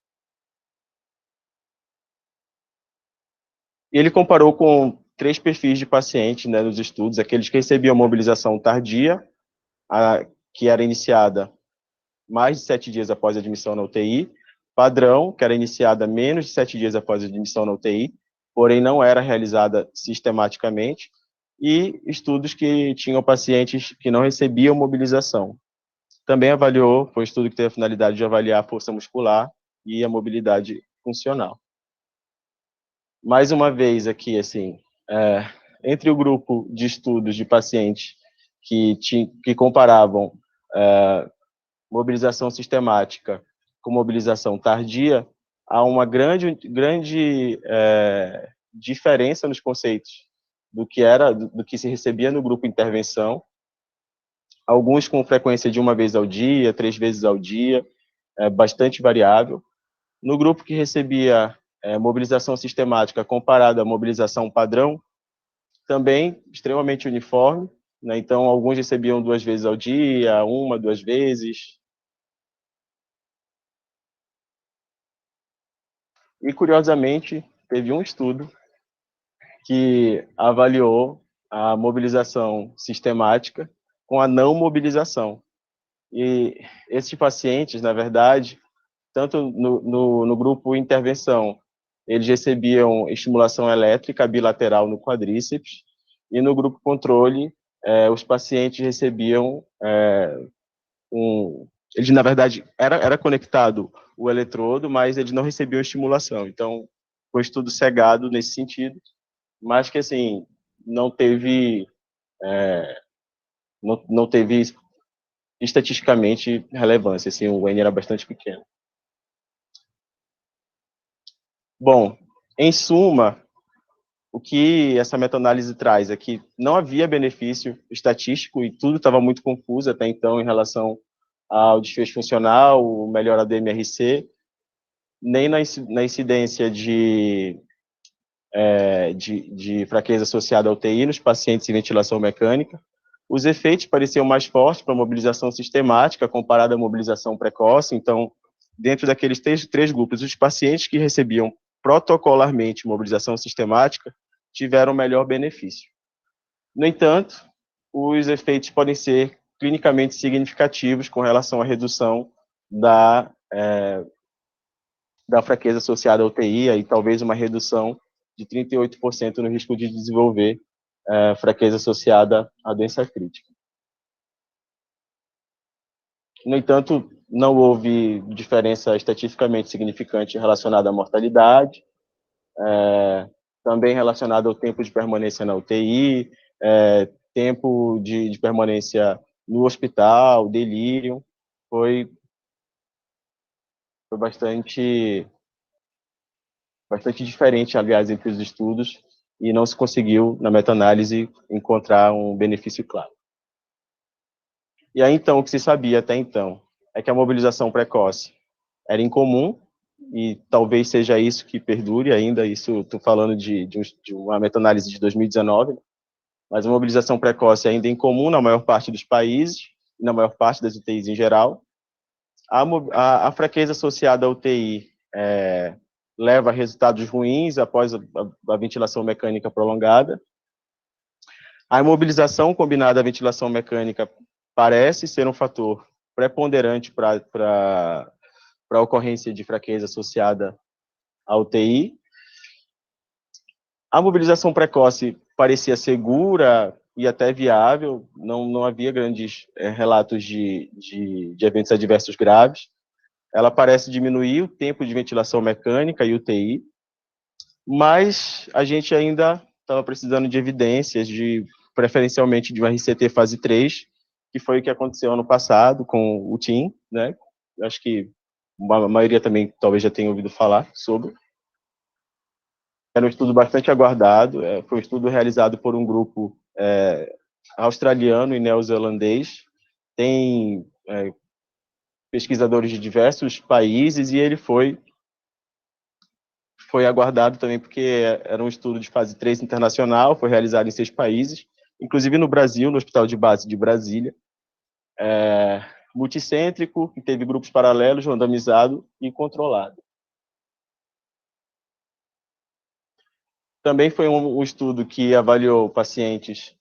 E ele comparou com 3 perfis de pacientes, né, nos estudos, aqueles que recebiam mobilização tardia, que era iniciada mais de 7 dias após a admissão na UTI, padrão, que era iniciada menos de 7 dias após a admissão na UTI, porém não era realizada sistematicamente, e estudos que tinham pacientes que não recebiam mobilização. Também avaliou, foi um estudo que teve a finalidade de avaliar a força muscular e a mobilidade funcional. Mais uma vez aqui, assim, entre o grupo de estudos de pacientes que comparavam mobilização sistemática com mobilização tardia, há uma grande diferença nos conceitos do que se recebia no grupo intervenção, alguns com frequência de 1 vez ao dia, 3 vezes ao dia, bastante variável. No grupo que recebia mobilização sistemática comparada à mobilização padrão, também extremamente uniforme, né? Então, alguns recebiam 2 vezes ao dia, 1, 2 vezes. E, curiosamente, teve um estudo que avaliou a mobilização sistemática com a não mobilização. E esses pacientes, na verdade, tanto no grupo intervenção, eles recebiam estimulação elétrica bilateral no quadríceps, e no grupo controle, os pacientes recebiam eles, na verdade, era conectado o eletrodo, mas eles não recebiam estimulação. Então, foi um estudo cegado nesse sentido, mas que, assim, não teve estatisticamente relevância, assim, o N era bastante pequeno. Bom, em suma, o que essa meta-análise traz é que não havia benefício estatístico e tudo estava muito confuso até então em relação ao desfecho funcional, melhora do MRC, nem na incidência de fraqueza associada à UTI nos pacientes em ventilação mecânica. Os efeitos pareciam mais fortes para a mobilização sistemática comparada à mobilização precoce. Então, dentro daqueles três grupos, os pacientes que recebiam protocolarmente mobilização sistemática tiveram melhor benefício. No entanto, os efeitos podem ser clinicamente significativos com relação à redução da fraqueza associada à UTI e talvez uma redução de 38% no risco de desenvolver fraqueza associada à doença crítica. No entanto, não houve diferença estatisticamente significante relacionada à mortalidade, também relacionada ao tempo de permanência na UTI, tempo de permanência no hospital, delírio, foi bastante diferente, aliás, entre os estudos, e não se conseguiu, na meta-análise, encontrar um benefício claro. E aí, então, o que se sabia até então é que a mobilização precoce era incomum, e talvez seja isso que perdure ainda, isso estou falando de uma meta-análise de 2019, mas a mobilização precoce ainda é incomum na maior parte dos países, e na maior parte das UTIs em geral. A fraqueza associada à UTI leva a resultados ruins após a ventilação mecânica prolongada. A imobilização combinada à ventilação mecânica parece ser um fator preponderante para a ocorrência de fraqueza associada à UTI. A mobilização precoce parecia segura e até viável, não havia grandes relatos de eventos adversos graves. Ela parece diminuir o tempo de ventilação mecânica e UTI, mas a gente ainda estava precisando de evidências, preferencialmente de um RCT fase 3, que foi o que aconteceu ano passado com o TIM, né? Acho que a maioria também talvez já tenha ouvido falar sobre. Era um estudo bastante aguardado, foi um estudo realizado por um grupo australiano e neozelandês, tem pesquisadores de diversos países, e ele foi aguardado também porque era um estudo de fase 3 internacional, foi realizado em 6 países, inclusive no Brasil, no Hospital de Base de Brasília, multicêntrico, que teve grupos paralelos, randomizado e controlado. Também foi um estudo que avaliou pacientes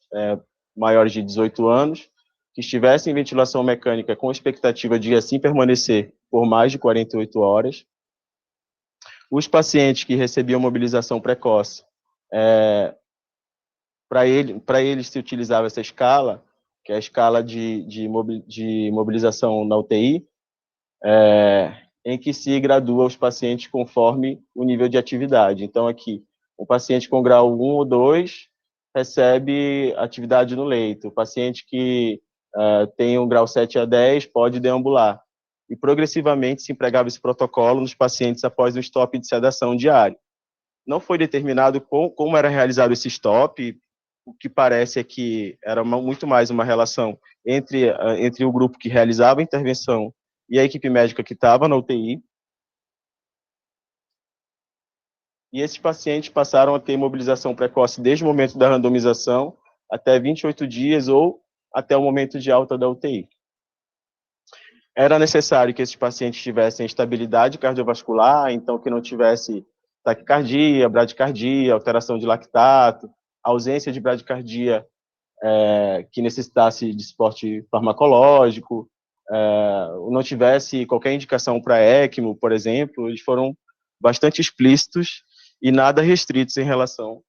maiores de 18 anos, que estivessem em ventilação mecânica com expectativa de assim permanecer por mais de 48 horas. Os pacientes que recebiam mobilização precoce, para eles se utilizava essa escala, que é a escala de mobilização na UTI, em que se gradua os pacientes conforme o nível de atividade. Então, aqui, o paciente com grau 1 ou 2 recebe atividade no leito. O paciente que tem um grau 7 a 10 pode deambular. E progressivamente se empregava esse protocolo nos pacientes após um stop de sedação diário. Não foi determinado como era realizado esse stop, o que parece é que era muito mais uma relação entre o grupo que realizava a intervenção e a equipe médica que estava na UTI. E esses pacientes passaram a ter mobilização precoce desde o momento da randomização até 28 dias ou até o momento de alta da UTI. Era necessário que esses pacientes tivessem estabilidade cardiovascular, então que não tivesse taquicardia, bradicardia, alteração de lactato, ausência de bradicardia que necessitasse de suporte farmacológico, não tivesse qualquer indicação para ECMO, por exemplo. Eles foram bastante explícitos e nada restritos em relação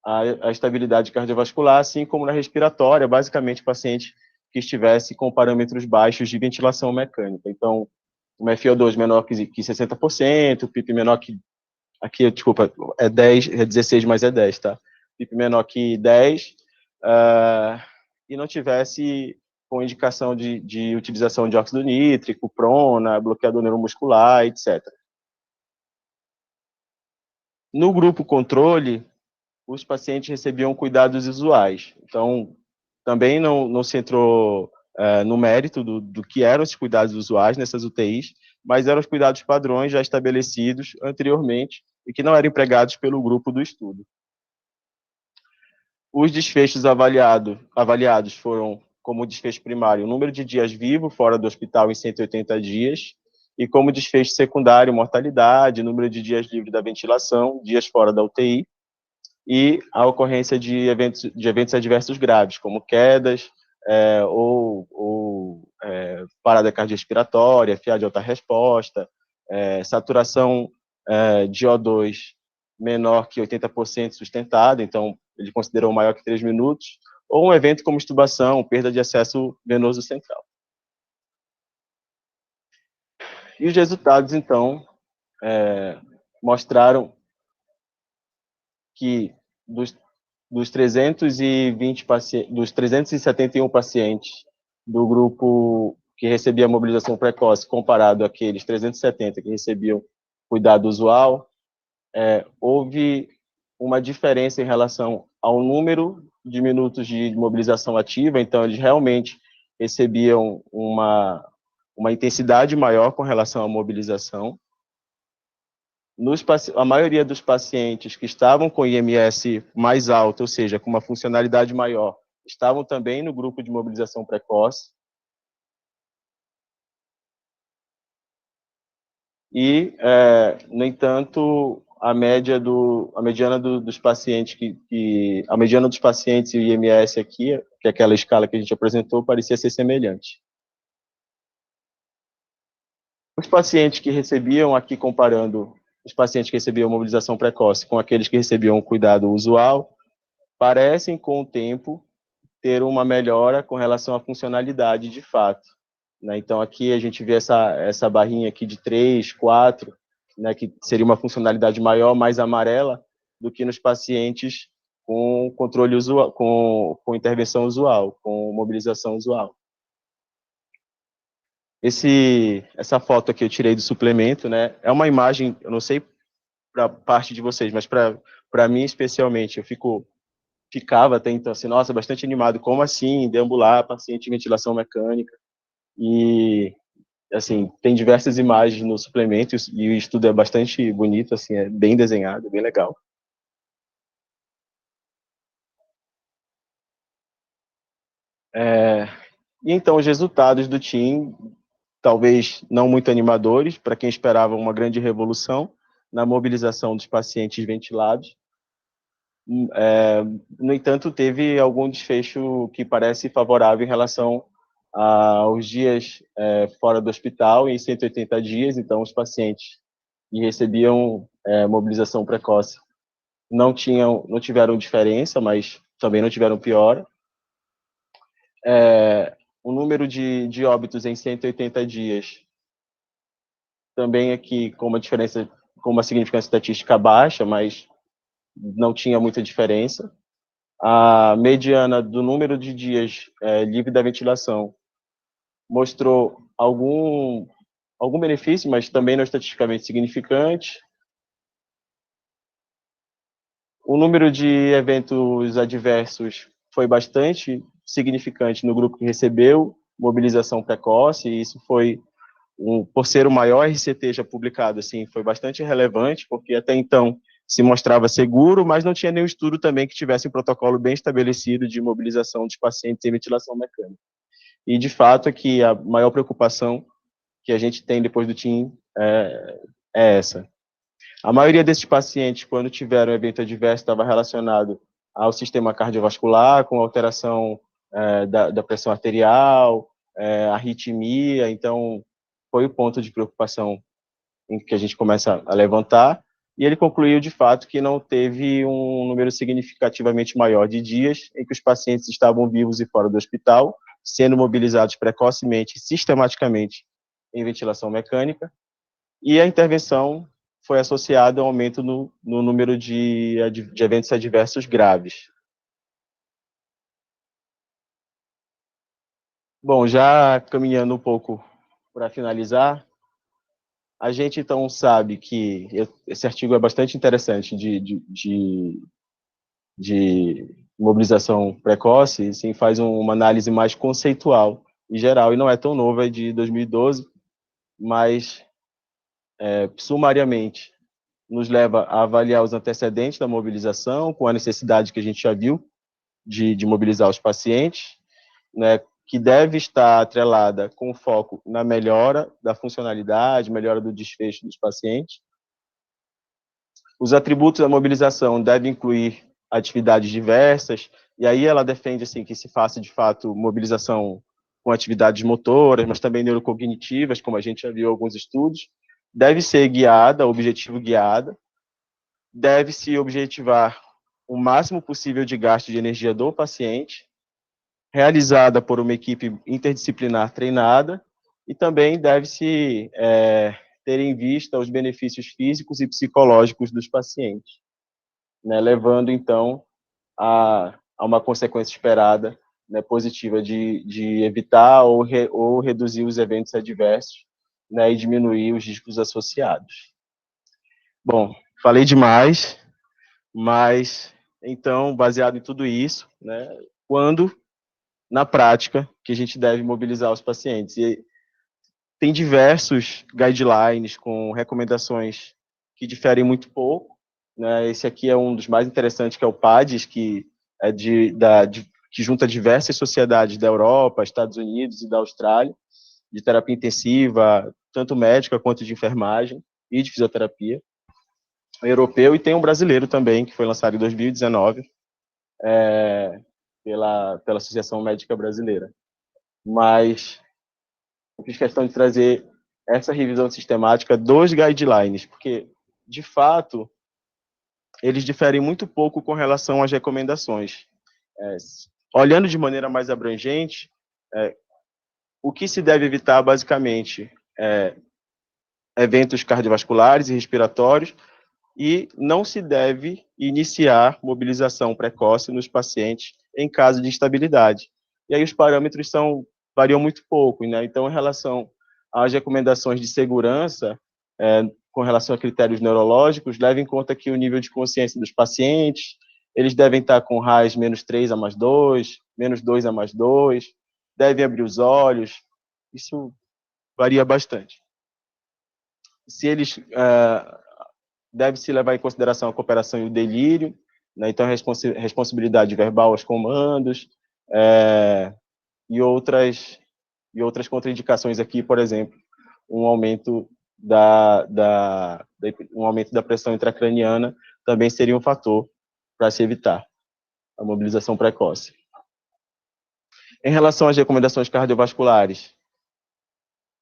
à estabilidade cardiovascular, assim como na respiratória, basicamente paciente que estivesse com parâmetros baixos de ventilação mecânica. Então, uma FiO2 menor que 60%, PIP menor que, aqui, desculpa, é 10, é 16, mas é 10, tá? PIP menor que 10, e não tivesse com indicação de utilização de óxido nítrico, prona, bloqueador neuromuscular, etc. No grupo controle, os pacientes recebiam cuidados usuais. Então, também não se entrou no mérito do que eram os cuidados usuais nessas UTIs, mas eram os cuidados padrões já estabelecidos anteriormente e que não eram empregados pelo grupo do estudo. Os desfechos avaliados foram, como desfecho primário, o número de dias vivo fora do hospital em 180 dias, e como desfecho secundário, mortalidade, número de dias livres da ventilação, dias fora da UTI. e a ocorrência de eventos adversos graves, como quedas, parada cardiorrespiratória, FA de alta resposta, saturação de O2 menor que 80% sustentada, então ele considerou maior que 3 minutos, ou um evento como extubação, perda de acesso venoso central. E os resultados, então, mostraram que dos 371 pacientes do grupo que recebia mobilização precoce, comparado àqueles 370 que recebiam cuidado usual, houve uma diferença em relação ao número de minutos de mobilização ativa, então eles realmente recebiam uma intensidade maior com relação à mobilização. A maioria dos pacientes que estavam com IMS mais alto, ou seja, com uma funcionalidade maior, estavam também no grupo de mobilização precoce. E, no entanto, a mediana dos pacientes a mediana dos pacientes e o IMS aqui, que é aquela escala que a gente apresentou, parecia ser semelhante. Os pacientes que recebiam, aqui comparando os pacientes que recebiam mobilização precoce com aqueles que recebiam cuidado usual, parecem, com o tempo, ter uma melhora com relação à funcionalidade de fato. Né? Então, aqui a gente vê essa barrinha aqui de 3, 4, né, que seria uma funcionalidade maior, mais amarela, do que nos pacientes com controle usual, com intervenção usual, com mobilização usual. Essa foto aqui eu tirei do suplemento, né? É uma imagem, eu não sei para parte de vocês, mas para mim especialmente, ficava até então assim, nossa, bastante animado, como assim, deambular paciente em ventilação mecânica? E, assim, tem diversas imagens no suplemento e o estudo é bastante bonito, assim, é bem desenhado, bem legal. E então, os resultados do TEAM, talvez não muito animadores, para quem esperava uma grande revolução na mobilização dos pacientes ventilados. No entanto, teve algum desfecho que parece favorável em relação aos dias fora do hospital, em 180 dias. Então, os pacientes que recebiam mobilização precoce não tiveram diferença, mas também não tiveram piora. O número de óbitos em 180 dias também aqui com uma significância estatística baixa, mas não tinha muita diferença. A mediana do número de dias livre da ventilação mostrou algum benefício, mas também não estatisticamente significante. O número de eventos adversos foi bastante significante no grupo que recebeu mobilização precoce, e isso foi, por ser o maior RCT já publicado, assim, foi bastante relevante, porque até então se mostrava seguro, mas não tinha nenhum estudo também que tivesse um protocolo bem estabelecido de mobilização dos pacientes em ventilação mecânica. E, de fato, aqui a maior preocupação que a gente tem depois do TEAM é essa. A maioria desses pacientes, quando tiveram evento adverso, estava relacionado ao sistema cardiovascular, com alteração da pressão arterial, arritmia, então foi o ponto de preocupação em que a gente começa a levantar, e ele concluiu, de fato, que não teve um número significativamente maior de dias em que os pacientes estavam vivos e fora do hospital, sendo mobilizados precocemente, sistematicamente, em ventilação mecânica, e a intervenção foi associada ao aumento no número de eventos adversos graves. Bom, já caminhando um pouco para finalizar, a gente então sabe que esse artigo é bastante interessante de mobilização precoce, sim, faz uma análise mais conceitual e geral, e não é tão novo, é de 2012, mas sumariamente nos leva a avaliar os antecedentes da mobilização, com a necessidade que a gente já viu de mobilizar os pacientes, né, que deve estar atrelada com foco na melhora da funcionalidade, melhora do desfecho dos pacientes. Os atributos da mobilização devem incluir atividades diversas, e aí ela defende assim que se faça de fato mobilização com atividades motoras, mas também neurocognitivas, como a gente já viu em alguns estudos, deve ser guiada, objetivo guiada, deve se objetivar o máximo possível de gasto de energia do paciente, realizada por uma equipe interdisciplinar treinada, e também deve-se ter em vista os benefícios físicos e psicológicos dos pacientes, né, levando, então, a uma consequência esperada, né, positiva de evitar ou reduzir os eventos adversos, né, e diminuir os riscos associados. Bom, falei demais, mas, então, baseado em tudo isso, né, quando, na prática, que a gente deve mobilizar os pacientes? E tem diversos guidelines com recomendações que diferem muito pouco, né? Esse aqui é um dos mais interessantes, que é o PADES, que é que junta diversas sociedades da Europa, Estados Unidos e da Austrália, de terapia intensiva, tanto médica quanto de enfermagem e de fisioterapia, europeu, e tem um brasileiro também, que foi lançado em 2019, pela Associação Médica Brasileira. Mas eu fiz questão de trazer essa revisão sistemática dos guidelines, porque, de fato, eles diferem muito pouco com relação às recomendações. Olhando de maneira mais abrangente, o que se deve evitar, basicamente, eventos cardiovasculares e respiratórios, e não se deve iniciar mobilização precoce nos pacientes em caso de instabilidade. E aí os parâmetros variam muito pouco, né? Então, em relação às recomendações de segurança, com relação a critérios neurológicos, leve em conta que o nível de consciência dos pacientes, eles devem estar com RAIS -3 a +2, -2 a +2, devem abrir os olhos, isso varia bastante. Se eles deve-se levar em consideração a cooperação e o delírio, né? Então, responsabilidade verbal aos comandos, e outras contraindicações aqui, por exemplo, um aumento um aumento da pressão intracraniana também seria um fator para se evitar a mobilização precoce. Em relação às recomendações cardiovasculares,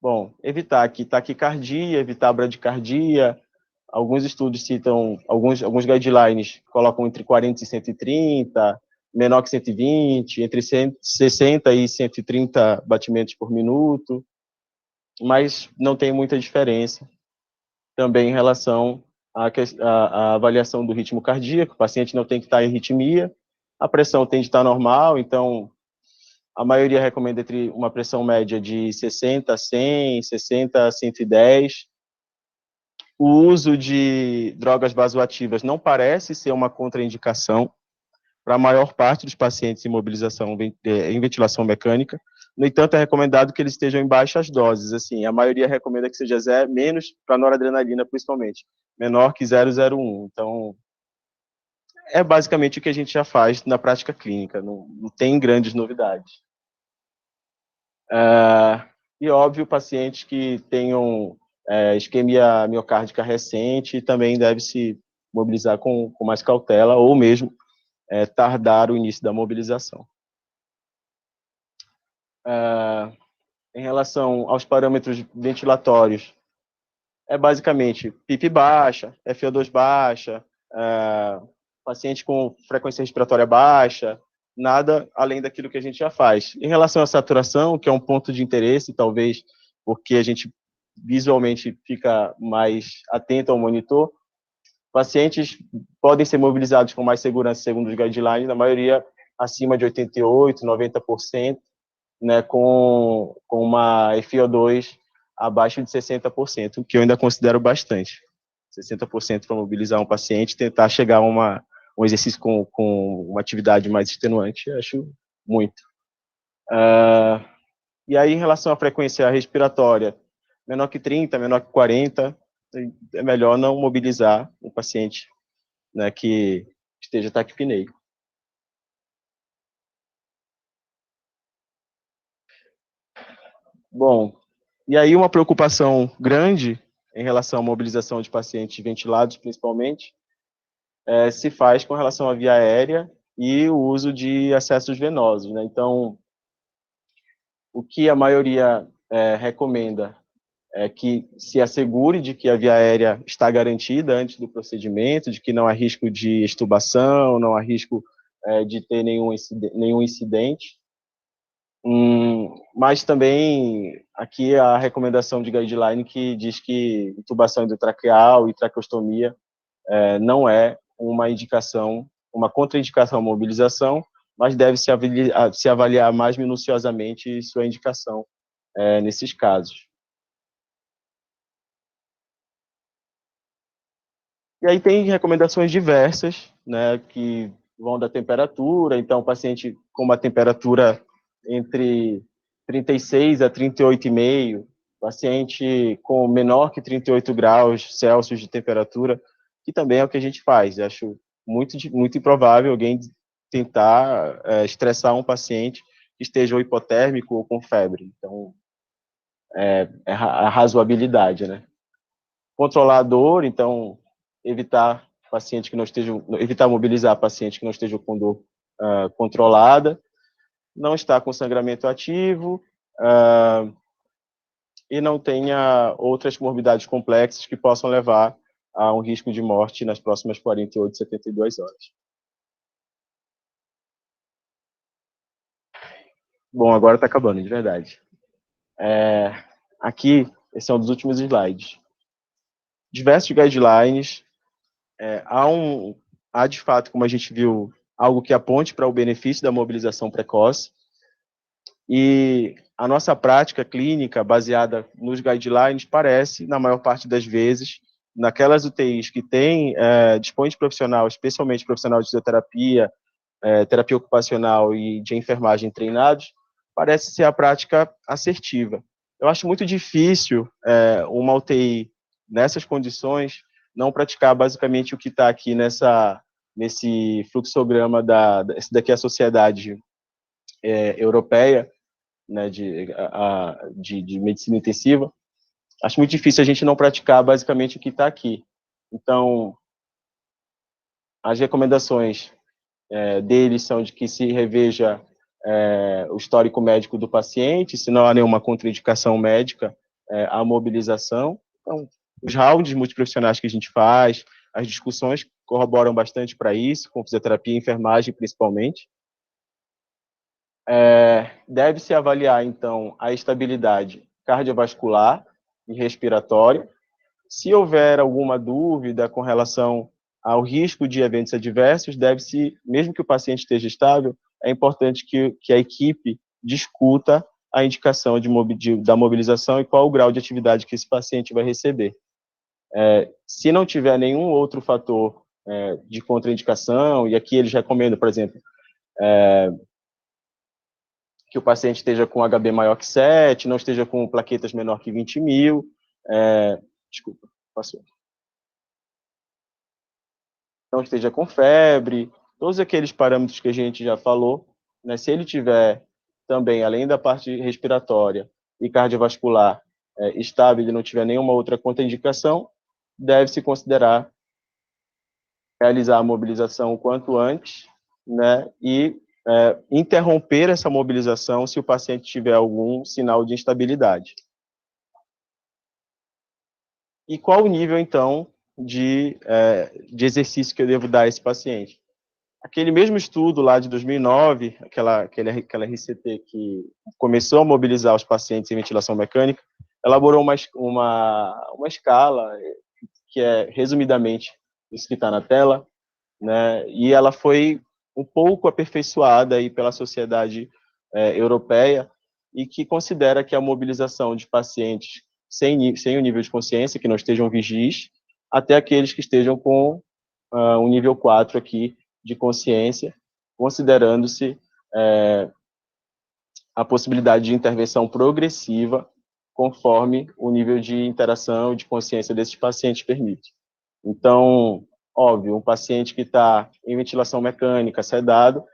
bom, evitar aqui taquicardia, evitar bradicardia. Alguns estudos citam, alguns guidelines colocam entre 40 e 130, menor que 120, entre 60 e 130 batimentos por minuto, mas não tem muita diferença também em relação à avaliação do ritmo cardíaco. O paciente não tem que estar em arritmia, a pressão tem de estar normal, então a maioria recomenda entre uma pressão média de 60 a 100, 60 a 110. O uso de drogas vasoativas não parece ser uma contraindicação para a maior parte dos pacientes em mobilização em ventilação mecânica. No entanto, é recomendado que eles estejam em baixas doses. Assim, a maioria recomenda que seja menos para noradrenalina, principalmente, menor que 0,01. Então, é basicamente o que a gente já faz na prática clínica, não tem grandes novidades. E, óbvio, pacientes que tenham isquemia miocárdica recente também deve se mobilizar com mais cautela, ou mesmo tardar o início da mobilização. Em relação aos parâmetros ventilatórios, é basicamente PIP baixa, FO2 baixa, paciente com frequência respiratória baixa, nada além daquilo que a gente já faz. Em relação à saturação, que é um ponto de interesse, talvez porque a gente visualmente fica mais atento ao monitor, pacientes podem ser mobilizados com mais segurança, segundo os guidelines, na maioria acima de 88%, 90%, né, com uma FO2 abaixo de 60%, o que eu ainda considero bastante. 60% para mobilizar um paciente, tentar chegar a um exercício com uma atividade mais extenuante, acho muito. E aí, em relação à frequência respiratória, menor que 30, menor que 40, é melhor não mobilizar um paciente, né, que esteja taquipneico. Bom, e aí uma preocupação grande em relação à mobilização de pacientes ventilados, principalmente, se faz com relação à via aérea e o uso de acessos venosos, né? Então, o que a maioria recomenda é que se assegure de que a via aérea está garantida antes do procedimento, de que não há risco de extubação, não há risco de ter nenhum incidente. Mas também aqui a recomendação de guideline que diz que intubação endotraqueal e traqueostomia não é uma indicação, uma contraindicação à mobilização, mas deve se avaliar mais minuciosamente sua indicação nesses casos. E aí tem recomendações diversas, né, que vão da temperatura, então o paciente com uma temperatura entre 36 a 38,5, paciente com menor que 38 graus Celsius de temperatura, que também é o que a gente faz. Eu acho muito improvável alguém tentar estressar um paciente que esteja ou hipotérmico ou com febre. Então, é a razoabilidade, né? Controlar a dor, então evitar paciente que não esteja, evitar mobilizar paciente que não esteja com dor controlada, não estar com sangramento ativo e não tenha outras comorbidades complexas que possam levar a um risco de morte nas próximas 48, 72 horas. Bom, agora está acabando, de verdade. Aqui, esse é um dos últimos slides. Diversos guidelines, há de fato, como a gente viu, algo que aponte para o benefício da mobilização precoce, e a nossa prática clínica, baseada nos guidelines, parece, na maior parte das vezes, naquelas UTIs que dispõem de profissional, especialmente profissional de fisioterapia, terapia ocupacional e de enfermagem treinados, parece ser a prática assertiva. Eu acho muito difícil uma UTI nessas condições não praticar basicamente o que está aqui nesse fluxograma essa daqui é a Sociedade Europeia, né, de medicina intensiva. Acho muito difícil a gente não praticar basicamente o que está aqui. Então, as recomendações deles são de que se reveja o histórico médico do paciente, se não há nenhuma contraindicação médica, a mobilização. Então, os rounds multiprofissionais que a gente faz, as discussões corroboram bastante para isso, com fisioterapia e enfermagem principalmente. Deve-se avaliar, então, a estabilidade cardiovascular e respiratória. Se houver alguma dúvida com relação ao risco de eventos adversos, deve-se, mesmo que o paciente esteja estável, é importante que a equipe discuta a indicação da mobilização e qual o grau de atividade que esse paciente vai receber. Se não tiver nenhum outro fator de contraindicação, e aqui eles recomendam, por exemplo, que o paciente esteja com HB maior que 7, não esteja com plaquetas menor que 20.000, desculpa, passou. Não esteja com febre, todos aqueles parâmetros que a gente já falou, né, se ele tiver também, além da parte respiratória e cardiovascular estável e não tiver nenhuma outra contraindicação, deve-se considerar realizar a mobilização o quanto antes, né, e interromper essa mobilização se o paciente tiver algum sinal de instabilidade. E qual o nível, então, de exercício que eu devo dar a esse paciente? Aquele mesmo estudo lá de 2009, aquela RCT que começou a mobilizar os pacientes em ventilação mecânica, elaborou uma escala que é, resumidamente, isso que está na tela, né, e ela foi um pouco aperfeiçoada aí pela Sociedade Europeia e que considera que a mobilização de pacientes sem o nível de consciência, que não estejam vigis, até aqueles que estejam com um nível 4 aqui de consciência, considerando-se a possibilidade de intervenção progressiva conforme o nível de interação e de consciência desses pacientes permite. Então, óbvio, um paciente que está em ventilação mecânica, sedado,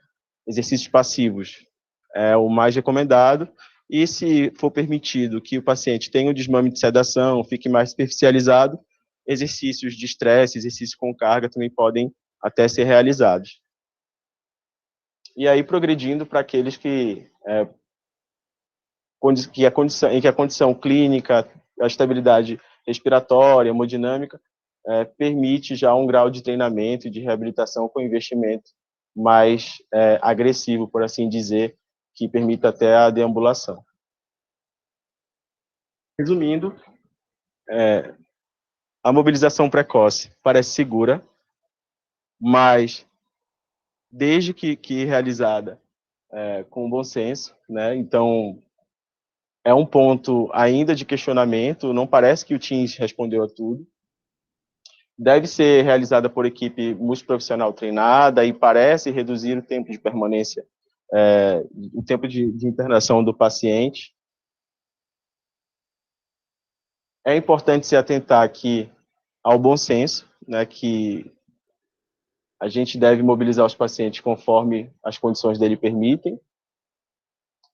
exercícios passivos é o mais recomendado, e se for permitido que o paciente tenha um desmame de sedação, fique mais superficializado, exercícios de estresse, exercícios com carga também podem até ser realizados. E aí, progredindo para aqueles que em que a condição clínica, a estabilidade respiratória, hemodinâmica, permite já um grau de treinamento e de reabilitação com investimento mais agressivo, por assim dizer, que permita até a deambulação. Resumindo, a mobilização precoce parece segura, mas desde que realizada com bom senso, né? Então, é um ponto ainda de questionamento, não parece que o Teams respondeu a tudo. Deve ser realizada por equipe multiprofissional treinada e parece reduzir o tempo de permanência, o tempo de internação do paciente. É importante se atentar aqui ao bom senso, né, que a gente deve mobilizar os pacientes conforme as condições dele permitem.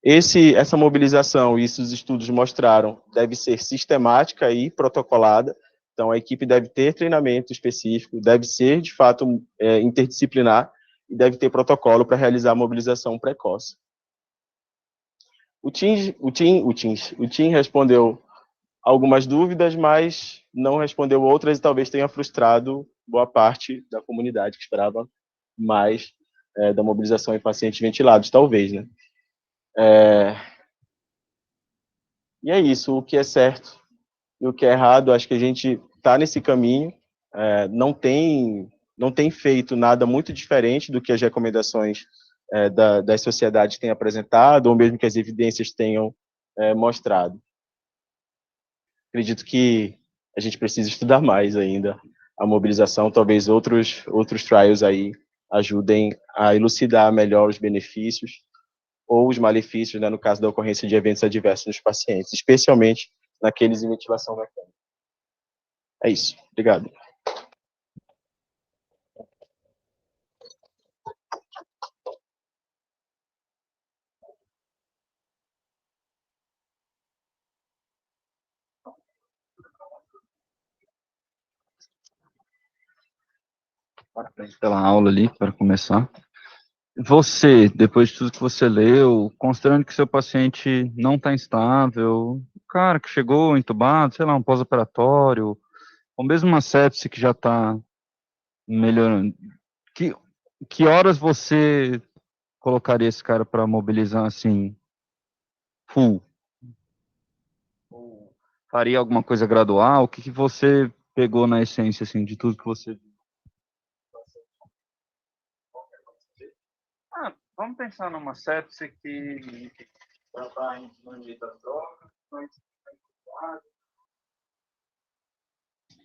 Essa mobilização, isso os estudos mostraram, deve ser sistemática e protocolada. Então, a equipe deve ter treinamento específico, deve ser, de fato, interdisciplinar e deve ter protocolo para realizar a mobilização precoce. O TIM respondeu algumas dúvidas, mas não respondeu outras e talvez tenha frustrado boa parte da comunidade que esperava mais da mobilização em pacientes ventilados, talvez, né? E é isso, o que é certo e o que é errado, acho que a gente está nesse caminho, não tem feito nada muito diferente do que as recomendações das sociedades têm apresentado, ou mesmo que as evidências tenham mostrado. Acredito que a gente precisa estudar mais ainda a mobilização, talvez outros trials aí ajudem a elucidar melhor os benefícios ou os malefícios, né, no caso da ocorrência de eventos adversos nos pacientes, especialmente naqueles em ventilação mecânica. É isso. Obrigado. Parabéns pela aula ali, para começar. Você, depois de tudo que você leu, considerando que seu paciente não está instável, o cara que chegou entubado, sei lá, um pós-operatório, ou mesmo uma sepse que já está melhorando, que horas você colocaria esse cara para mobilizar assim, full? Ou faria alguma coisa gradual? O que você pegou na essência assim, de tudo que você viu? Vamos pensar numa sepse que está em manejo das drogas, mas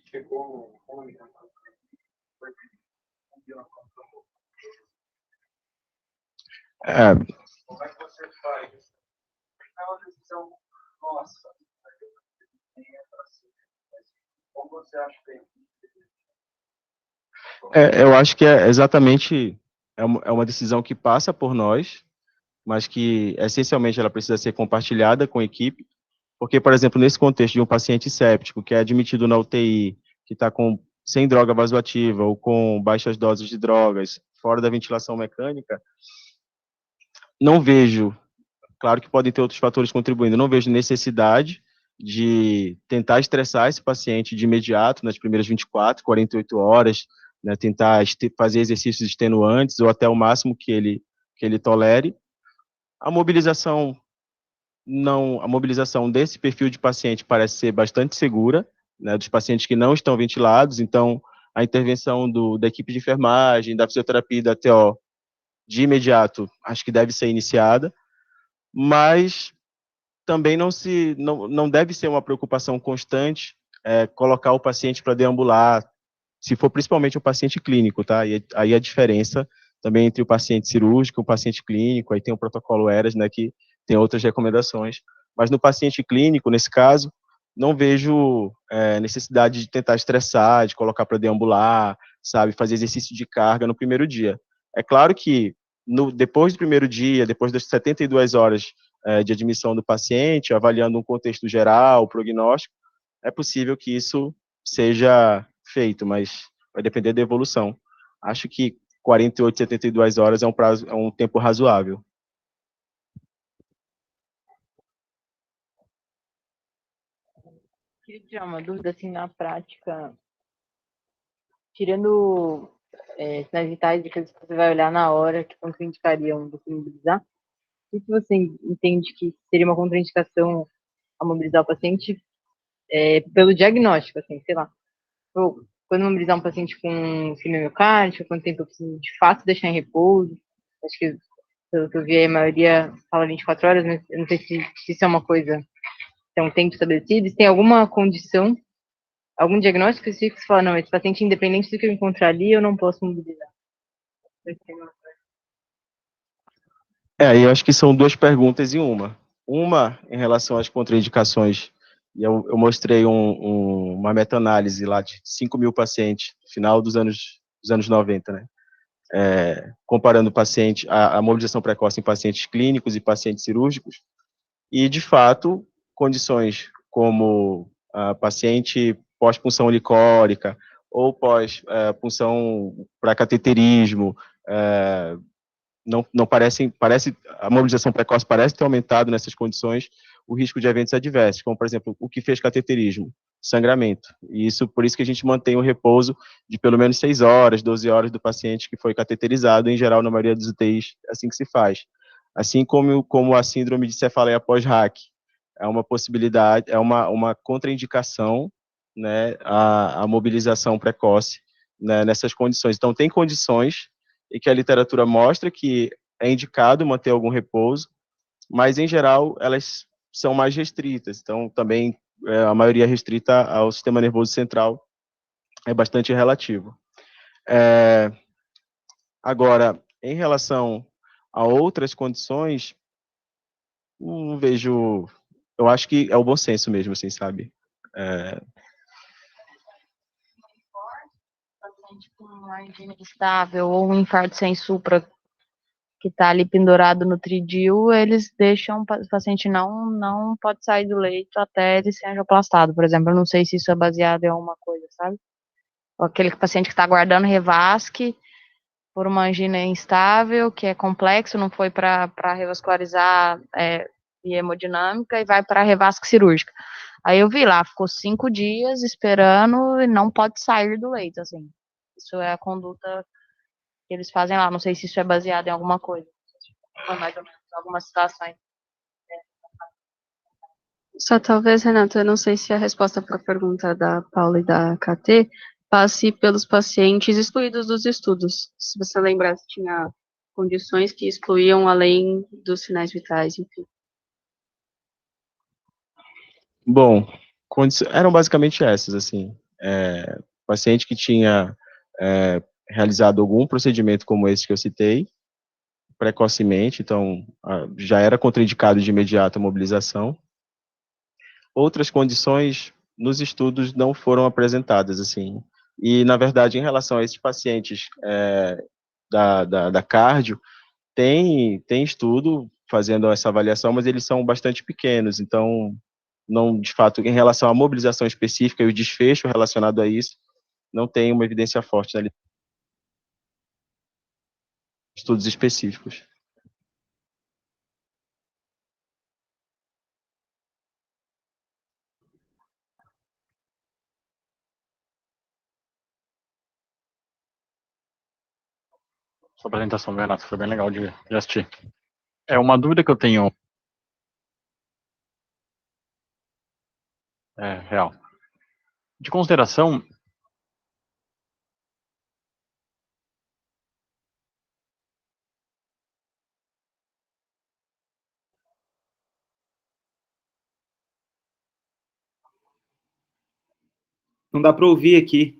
chegou única. Como é que você faz? É uma decisão nossa. Como você acha que eu acho que é exatamente uma decisão que passa por nós, mas que essencialmente ela precisa ser compartilhada com a equipe, porque, por exemplo, nesse contexto de um paciente séptico que é admitido na UTI, que está sem droga vasoativa ou com baixas doses de drogas, fora da ventilação mecânica, não vejo, claro que podem ter outros fatores contribuindo, não vejo necessidade de tentar estressar esse paciente de imediato, nas primeiras 24, 48 horas, né, tentar fazer exercícios extenuantes ou até o máximo que ele tolere. A mobilização desse perfil de paciente parece ser bastante segura, né, dos pacientes que não estão ventilados, então a intervenção da equipe de enfermagem, da fisioterapia e da TO, de imediato, acho que deve ser iniciada, mas também não deve ser uma preocupação constante colocar o paciente para deambular, se for principalmente o paciente clínico, tá? E aí a diferença também entre o paciente cirúrgico e o paciente clínico, aí tem o protocolo ERAS, né, que tem outras recomendações. Mas no paciente clínico, nesse caso, não vejo necessidade de tentar estressar, de colocar para deambular, sabe, fazer exercício de carga no primeiro dia. É claro que depois do primeiro dia, depois das 72 horas de admissão do paciente, avaliando um contexto geral, prognóstico, é possível que isso seja feito, mas vai depender da evolução. acho que 48, 72 horas é um prazo, é um tempo razoável. Queria tirar uma dúvida, assim, na prática, tirando sinais vitais, aqueles que você vai olhar na hora, que contraindicariam você mobilizar, o que você entende que seria uma contraindicação a mobilizar o paciente pelo diagnóstico, assim, sei lá. Quando mobilizar um paciente com síndrome miocárdica, quanto tempo eu preciso de fato deixar em repouso? Acho que, pelo que eu vi, a maioria fala 24 horas, mas eu não sei se isso é uma coisa, se é um tempo estabelecido, se tem alguma condição, algum diagnóstico específico que você fala, não, esse paciente, independente do que eu encontrar ali, eu não posso mobilizar. Eu acho que são duas perguntas em uma. Uma, em relação às contraindicações, e eu mostrei uma meta-análise lá de 5.000 pacientes, no final dos anos 90, né? Comparando a mobilização precoce em pacientes clínicos e pacientes cirúrgicos, e, de fato, condições como a paciente pós-punção licórica ou pós-punção para cateterismo, não parece a mobilização precoce parece ter aumentado nessas condições o risco de eventos adversos, como, por exemplo, o que fez cateterismo, sangramento. E isso, por isso que a gente mantém o repouso de pelo menos 6 horas, 12 horas do paciente que foi cateterizado, em geral, na maioria dos UTIs, assim que se faz. Assim como a síndrome de cefaleia pós-RAC, é uma possibilidade, é uma contraindicação, né, a mobilização precoce, né, nessas condições. Então, tem condições e que a literatura mostra que é indicado manter algum repouso, mas, em geral, elas são mais restritas. Então, também, a maioria restrita ao sistema nervoso central é bastante relativo. Agora, em relação a outras condições, não vejo... Eu acho que é o bom senso mesmo, assim, sabe? Paciente com uma angina estável ou um infarto sem supra que está ali pendurado no tridil, eles deixam o paciente não pode sair do leito até ele ser angioplastado, por exemplo. Eu não sei se isso é baseado em alguma coisa, sabe? Ou aquele paciente que está aguardando revasque por uma angina instável, que é complexo, não foi para revascularizar via hemodinâmica e vai para revasque cirúrgica. Aí eu vi lá, ficou 5 dias esperando e não pode sair do leito, assim. Isso é a conduta que eles fazem lá. Não sei se isso é baseado em alguma coisa. Ou mais ou menos, algumas situações. Só talvez, Renata, eu não sei se a resposta para a pergunta da Paula e da KT passe pelos pacientes excluídos dos estudos. Se você lembrar, tinha condições que excluíam além dos sinais vitais, enfim. Bom, eram basicamente essas, assim. Paciente que tinha realizado algum procedimento como esse que eu citei, precocemente, então já era contraindicado de imediato a mobilização. Outras condições nos estudos não foram apresentadas, assim. E, na verdade, em relação a esses pacientes da cardio, tem estudo fazendo essa avaliação, mas eles são bastante pequenos, então, não, de fato, em relação à mobilização específica e o desfecho relacionado a isso, não tem uma evidência forte na estudos específicos. Sua apresentação, Renato, foi bem legal de assistir. É uma dúvida que eu tenho real. De consideração, Não dá para ouvir aqui.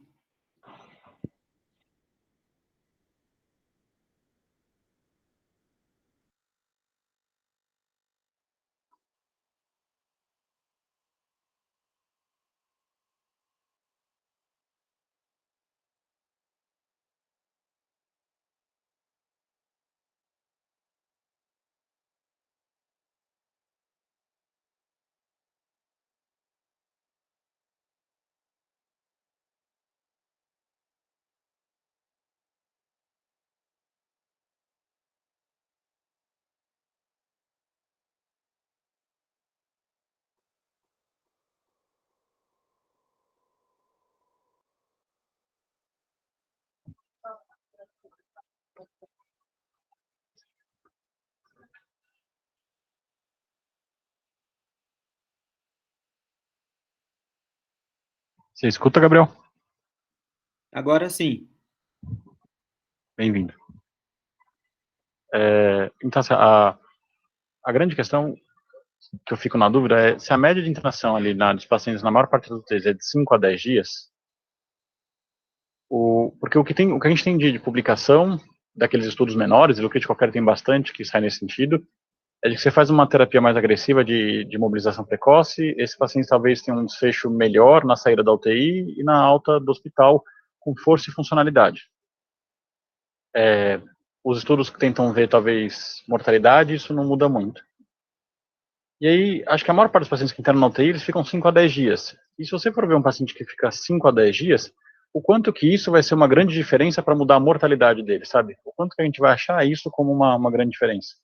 Você escuta, Gabriel? Agora sim. Bem-vindo. Então, assim, a grande questão que eu fico na dúvida é se a média de internação ali dos pacientes, na maior parte dos vezes, é de 5 a 10 dias, porque o que a gente tem de publicação daqueles estudos menores, e o que qualquer tem bastante que sai nesse sentido, é de que você faz uma terapia mais agressiva de mobilização precoce, esses pacientes talvez tenham um desfecho melhor na saída da UTI e na alta do hospital, com força e funcionalidade. Os estudos que tentam ver, talvez, mortalidade, isso não muda muito. E aí, acho que a maior parte dos pacientes que internam na UTI, eles ficam 5 a 10 dias. E se você for ver um paciente que fica 5 a 10 dias, o quanto que isso vai ser uma grande diferença para mudar a mortalidade dele, sabe? O quanto que a gente vai achar isso como uma grande diferença.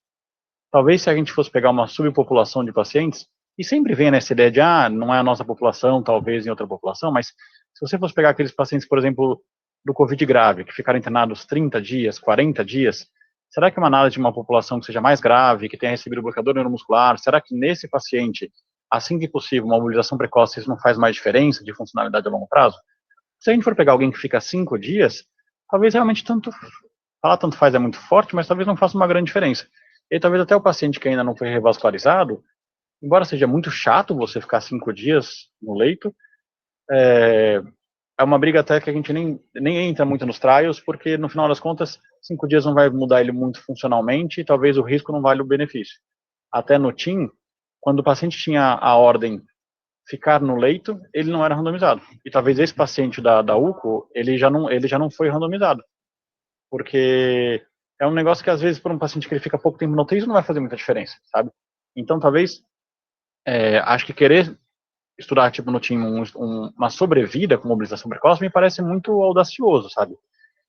Talvez se a gente fosse pegar uma subpopulação de pacientes, e sempre vem nessa ideia de, não é a nossa população, talvez em outra população, mas se você fosse pegar aqueles pacientes, por exemplo, do Covid grave, que ficaram internados 30 dias, 40 dias, será que uma análise de uma população que seja mais grave, que tenha recebido bloqueador neuromuscular, será que nesse paciente, assim que possível, uma mobilização precoce, isso não faz mais diferença de funcionalidade a longo prazo? Se a gente for pegar alguém que fica 5 dias, talvez realmente falar tanto faz é muito forte, mas talvez não faça uma grande diferença. E talvez até o paciente que ainda não foi revascularizado, embora seja muito chato você ficar 5 dias no leito, é uma briga até que a gente nem entra muito nos trials, porque no final das contas, 5 dias não vai mudar ele muito funcionalmente e talvez o risco não vale o benefício. Até no TIM, quando o paciente tinha a ordem ficar no leito, ele não era randomizado. E talvez esse paciente da UCO, ele já não foi randomizado. Porque é um negócio que às vezes para um paciente que ele fica pouco tempo no UTI, isso não vai fazer muita diferença, sabe? Então talvez, acho que querer estudar tipo no TIM uma sobrevida com mobilização precoce me parece muito audacioso, sabe?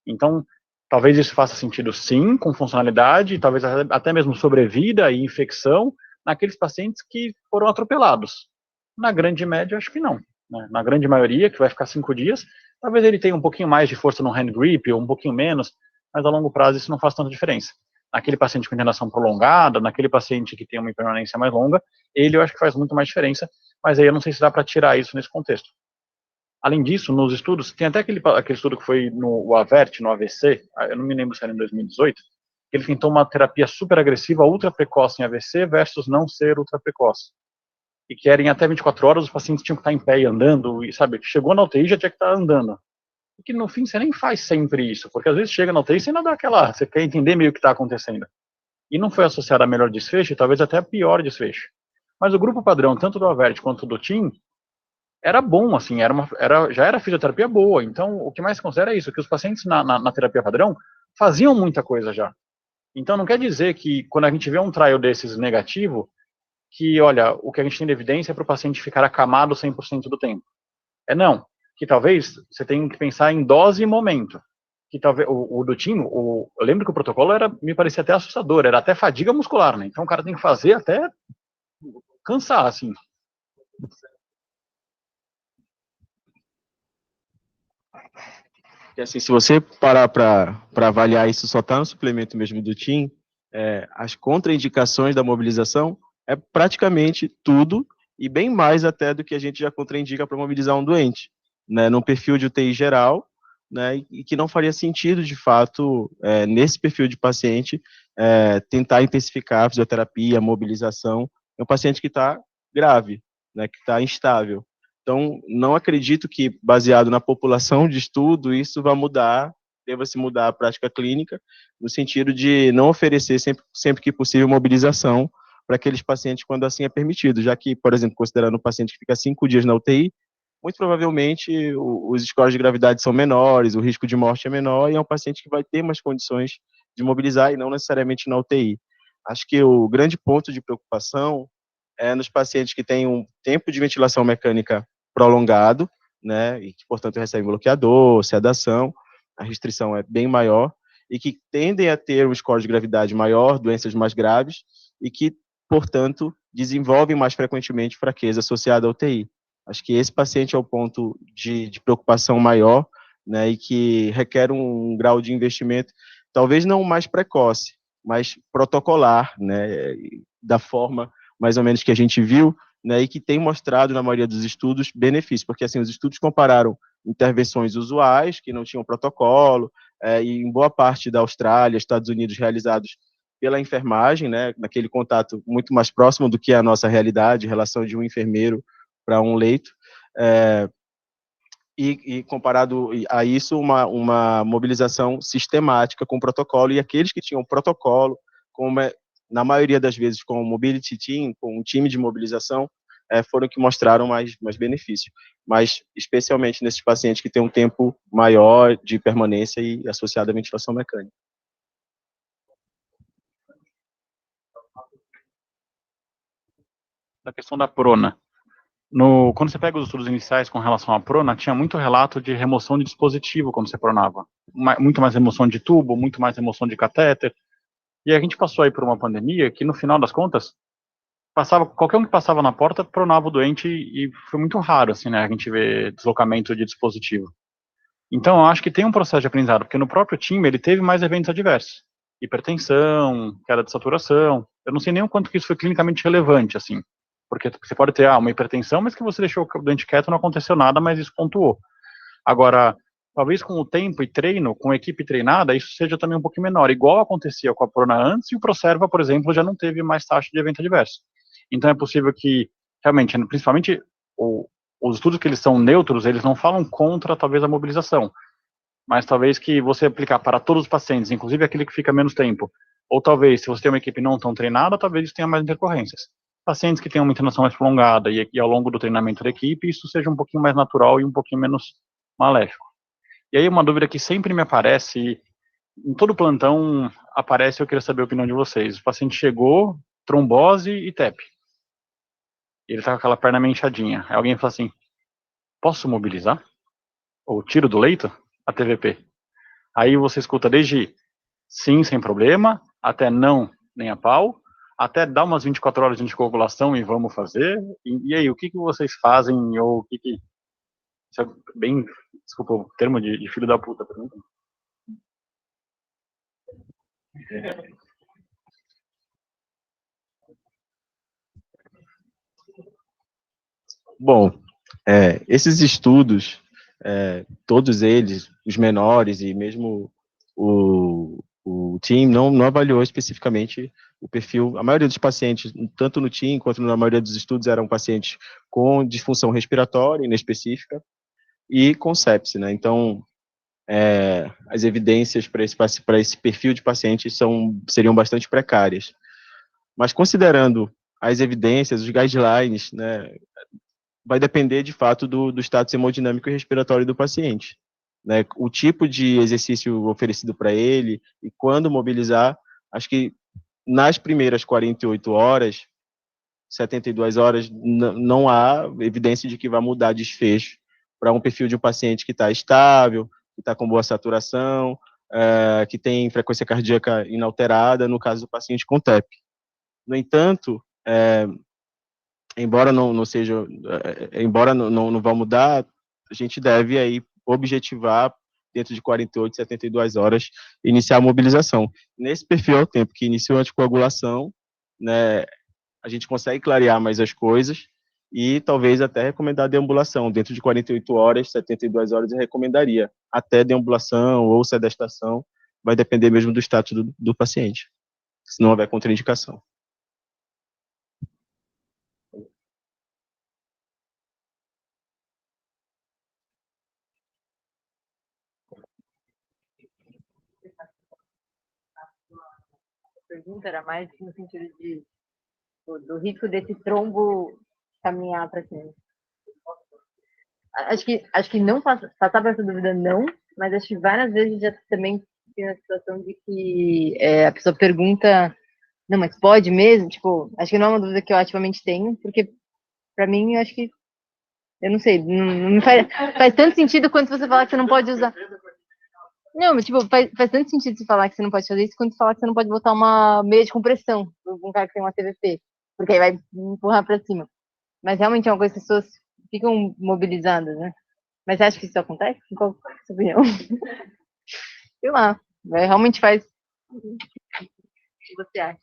Então, talvez isso faça sentido sim, com funcionalidade, talvez até mesmo sobrevida e infecção naqueles pacientes que foram atropelados. Na grande média, acho que não. Né? Na grande maioria, que vai ficar 5 dias, talvez ele tenha um pouquinho mais de força no hand grip, ou um pouquinho menos, mas a longo prazo isso não faz tanta diferença. Naquele paciente com internação prolongada, naquele paciente que tem uma permanência mais longa, ele eu acho que faz muito mais diferença, mas aí eu não sei se dá para tirar isso nesse contexto. Além disso, nos estudos, tem até aquele estudo que foi no AVERT, no AVC, eu não me lembro se era em 2018, que ele tentou uma terapia super agressiva, ultra precoce em AVC versus não ser ultra precoce. E que era em até 24 horas, os pacientes tinham que estar em pé e andando, e sabe, chegou na UTI já tinha que estar andando. E que no fim você nem faz sempre isso, porque às vezes chega na UTI e você ainda dá você quer entender meio o que está acontecendo. E não foi associado a melhor desfecho, e talvez até a pior desfecho. Mas o grupo padrão, tanto do AVERT quanto do TIM, era bom, assim, já era fisioterapia boa. Então, o que mais se considera é isso, que os pacientes na terapia padrão faziam muita coisa já. Então, não quer dizer que quando a gente vê um trial desses negativo, que, olha, o que a gente tem de evidência é para o paciente ficar acamado 100% do tempo. Não, que talvez você tenha que pensar em dose e momento. Que talvez o do TIM, eu lembro que o protocolo me parecia até assustador, era até fadiga muscular, né? Então o cara tem que fazer até cansar, assim. E assim, se você parar para avaliar isso, só está no suplemento mesmo do TIM, as contraindicações da mobilização é praticamente tudo e bem mais até do que a gente já contraindica para mobilizar um doente, né, num perfil de UTI geral, né, e que não faria sentido, de fato, nesse perfil de paciente, tentar intensificar a fisioterapia, a mobilização, é um paciente que está grave, né, que está instável. Então, não acredito que, baseado na população de estudo, isso deva se mudar a prática clínica, no sentido de não oferecer sempre que possível mobilização para aqueles pacientes quando assim é permitido, já que, por exemplo, considerando um paciente que fica 5 dias na UTI, muito provavelmente os scores de gravidade são menores, o risco de morte é menor e é um paciente que vai ter mais condições de mobilizar e não necessariamente na UTI. Acho que o grande ponto de preocupação é nos pacientes que têm um tempo de ventilação mecânica prolongado, né, e que, portanto, recebem bloqueador, sedação, a restrição é bem maior, e que tendem a ter um score de gravidade maior, doenças mais graves, e que, portanto, desenvolvem mais frequentemente fraqueza associada à UTI. Acho que esse paciente é o ponto de preocupação maior, né, e que requer um grau de investimento, talvez não mais precoce, mas protocolar, né, da forma mais ou menos que a gente viu, né, e que tem mostrado, na maioria dos estudos, benefícios, porque assim, os estudos compararam intervenções usuais, que não tinham protocolo, e em boa parte da Austrália, Estados Unidos, realizados pela enfermagem, né, naquele contato muito mais próximo do que a nossa realidade, relação de um enfermeiro para um leito, e comparado a isso, uma mobilização sistemática com protocolo, e aqueles que tinham protocolo, como na maioria das vezes com o Mobility Team, com um time de mobilização, foram que mostraram mais benefício, mas especialmente nesses pacientes que têm um tempo maior de permanência e associado à ventilação mecânica. Da questão da prona. Quando você pega os estudos iniciais com relação à prona, tinha muito relato de remoção de dispositivo quando você pronava. Muito mais remoção de tubo, muito mais remoção de catéter. E a gente passou aí por uma pandemia que, no final das contas, qualquer um que passava na porta pronava o doente, e foi muito raro, assim, né, a gente ver deslocamento de dispositivo. Então, eu acho que tem um processo de aprendizado, porque no próprio time ele teve mais eventos adversos. Hipertensão, queda de saturação. Eu não sei nem o quanto que isso foi clinicamente relevante, assim. Porque você pode ter uma hipertensão, mas que você deixou o doente quieto, não aconteceu nada, mas isso pontuou. Agora, talvez com o tempo e treino, com a equipe treinada, isso seja também um pouquinho menor, igual acontecia com a prona antes, e o Procerva, por exemplo, já não teve mais taxa de evento adverso. Então é possível que, realmente, principalmente os estudos que eles são neutros, eles não falam contra, talvez, a mobilização, mas talvez que você aplicar para todos os pacientes, inclusive aquele que fica menos tempo, ou talvez, se você tem uma equipe não tão treinada, talvez isso tenha mais intercorrências. Pacientes que tenham uma internação mais prolongada e ao longo do treinamento da equipe, isso seja um pouquinho mais natural e um pouquinho menos maléfico. E aí uma dúvida que sempre me aparece, em todo plantão aparece, eu queria saber a opinião de vocês. O paciente chegou, trombose e TEP. Ele tá com aquela perna meio inchadinha. Aí alguém fala assim, posso mobilizar? Ou tiro do leito? A TVP. Aí você escuta desde sim, sem problema, até não, nem a pau, até dar umas 24 horas de anticoagulação e vamos fazer. E aí, o que vocês fazem, ou o que isso é bem, desculpa o termo de filho da puta, pra mim. Bom, esses estudos, todos eles, os menores e mesmo o TEAM, não avaliou especificamente o perfil. A maioria dos pacientes, tanto no TEAM quanto na maioria dos estudos, eram pacientes com disfunção respiratória inespecífica e com sepse, né? Então, as evidências para esse perfil de pacientes seriam bastante precárias. Mas considerando as evidências, os guidelines, né, vai depender, de fato, do status hemodinâmico e respiratório do paciente, né? O tipo de exercício oferecido para ele e quando mobilizar, acho que nas primeiras 48 horas, 72 horas, não há evidência de que vai mudar desfecho para um perfil de um paciente que está estável, que está com boa saturação, que tem frequência cardíaca inalterada, no caso do paciente com TEP. No entanto, embora não seja, embora não vá mudar, a gente deve aí objetivar dentro de 48, 72 horas iniciar a mobilização. Nesse perfil ao tempo que iniciou a anticoagulação, né, a gente consegue clarear mais as coisas e talvez até recomendar a deambulação. Dentro de 48 horas, 72 horas eu recomendaria até deambulação ou sedestação, vai depender mesmo do status do paciente, se não houver contraindicação. Pergunta era mais no sentido do risco desse trombo caminhar para cima. Acho que não passar por essa dúvida, não, mas acho que várias vezes já também tem a situação de que a pessoa pergunta, não, mas pode mesmo? Tipo, acho que não é uma dúvida que eu ativamente tenho, porque para mim, eu acho que, eu não sei, não me faz tanto sentido quanto você falar que você não pode usar. Não, mas tipo, faz tanto sentido você falar que você não pode fazer isso quanto falar que você não pode botar uma meia de compressão um cara que tem uma TVP, porque aí vai empurrar pra cima. Mas realmente é uma coisa que as pessoas ficam mobilizadas, né? Mas você acha que isso acontece? Qual é a sua opinião? Sei lá, realmente faz. O que você acha?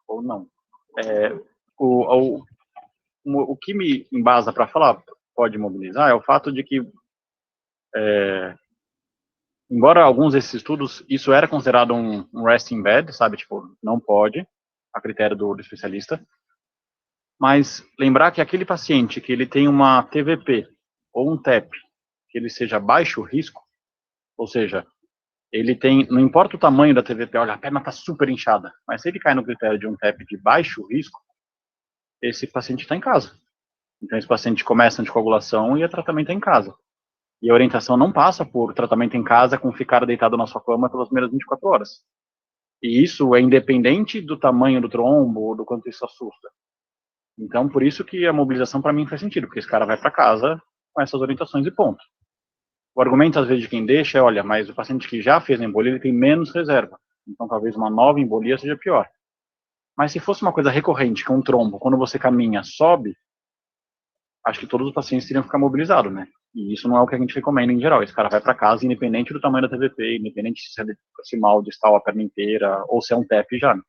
ou não. O que me embasa para falar pode imobilizar é o fato de que, embora alguns desses estudos, isso era considerado um resting bed, sabe, tipo, não pode, a critério do especialista, mas lembrar que aquele paciente que ele tem uma TVP ou um TEP, que ele seja baixo risco, ou seja, ele tem, não importa o tamanho da TVP, olha, a perna está super inchada, mas se ele cai no critério de um TEP de baixo risco, esse paciente está em casa. Então, esse paciente começa a anticoagulação e o tratamento é em casa. E a orientação não passa por tratamento em casa com ficar deitado na sua cama pelas primeiras 24 horas. E isso é independente do tamanho do trombo ou do quanto isso assusta. Então, por isso que a mobilização para mim faz sentido, porque esse cara vai para casa com essas orientações e ponto. O argumento, às vezes, de quem deixa é, olha, mas o paciente que já fez a embolia, ele tem menos reserva. Então, talvez uma nova embolia seja pior. Mas se fosse uma coisa recorrente, com um trombo, quando você caminha, sobe, acho que todos os pacientes teriam que ficar mobilizados, né? E isso não é o que a gente recomenda em geral. Esse cara vai para casa, independente do tamanho da TVP, independente se mal distal a perna inteira, ou se é um TEP já. Né?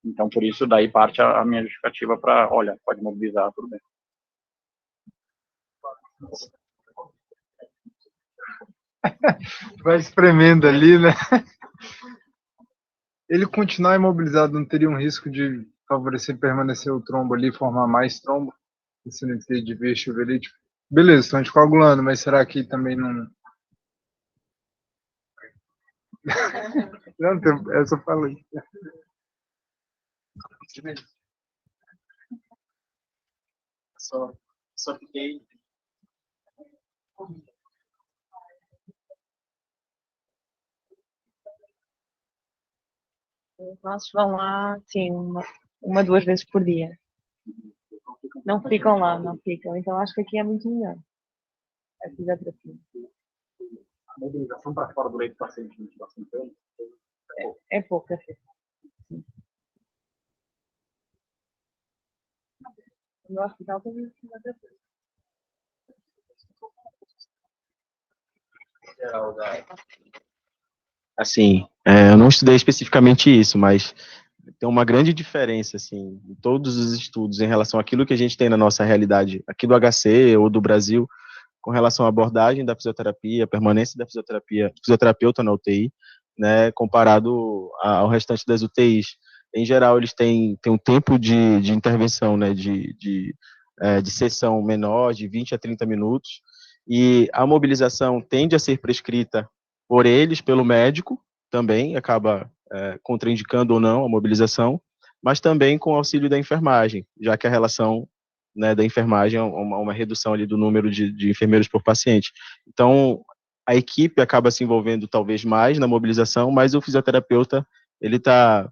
Então, por isso, daí parte a minha justificativa para, olha, pode mobilizar, tudo bem. Vai espremendo ali, né? Ele continuar imobilizado não teria um risco de favorecer permanecer o trombo ali, formar mais trombo? Esse não de ver ali, tipo, beleza, estão anticoagulando, mas será que também não... Não, essa eu falei. Só fiquei... Nossos vão lá, sim, uma, 2 vezes por dia. Não ficam lá, não ficam. Então acho que aqui é muito melhor. A fisioterapia. A mobilização para fora do leito do paciente de ventilação É pouco, é pouco. No hospital tem fisioterapia. Assim, eu não estudei especificamente isso, mas tem uma grande diferença, assim, em todos os estudos em relação àquilo que a gente tem na nossa realidade aqui do HC ou do Brasil, com relação à abordagem da fisioterapia, a permanência da fisioterapeuta na UTI, né, comparado ao restante das UTIs. Em geral, eles têm um tempo de intervenção, né, de sessão menor, de 20 a 30 minutos, e a mobilização tende a ser prescrita por eles, pelo médico, também acaba contraindicando ou não a mobilização, mas também com o auxílio da enfermagem, já que a relação, né, da enfermagem é uma redução ali do número de enfermeiros por paciente. Então, a equipe acaba se envolvendo talvez mais na mobilização, mas o fisioterapeuta, ele está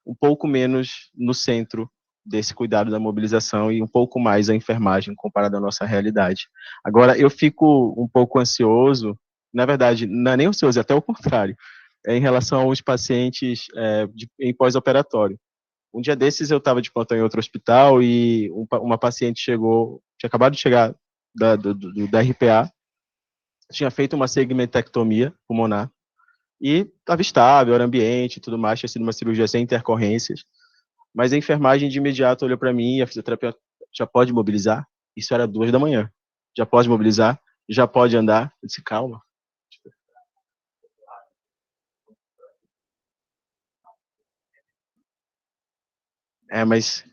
um pouco menos no centro desse cuidado da mobilização e um pouco mais a enfermagem comparado à nossa realidade. Agora, eu fico um pouco ansioso, na verdade, não é nem ansioso, é até o contrário, em relação aos pacientes em pós-operatório. Um dia desses eu estava de plantão em outro hospital e uma paciente chegou, tinha acabado de chegar da RPA, tinha feito uma segmentectomia pulmonar e estava estável, era ambiente e tudo mais, tinha sido uma cirurgia sem intercorrências, mas a enfermagem de imediato olhou para mim e a fisioterapeuta já pode mobilizar? Isso era 2 da manhã. Já pode mobilizar? Já pode andar? Eu disse, calma. Mas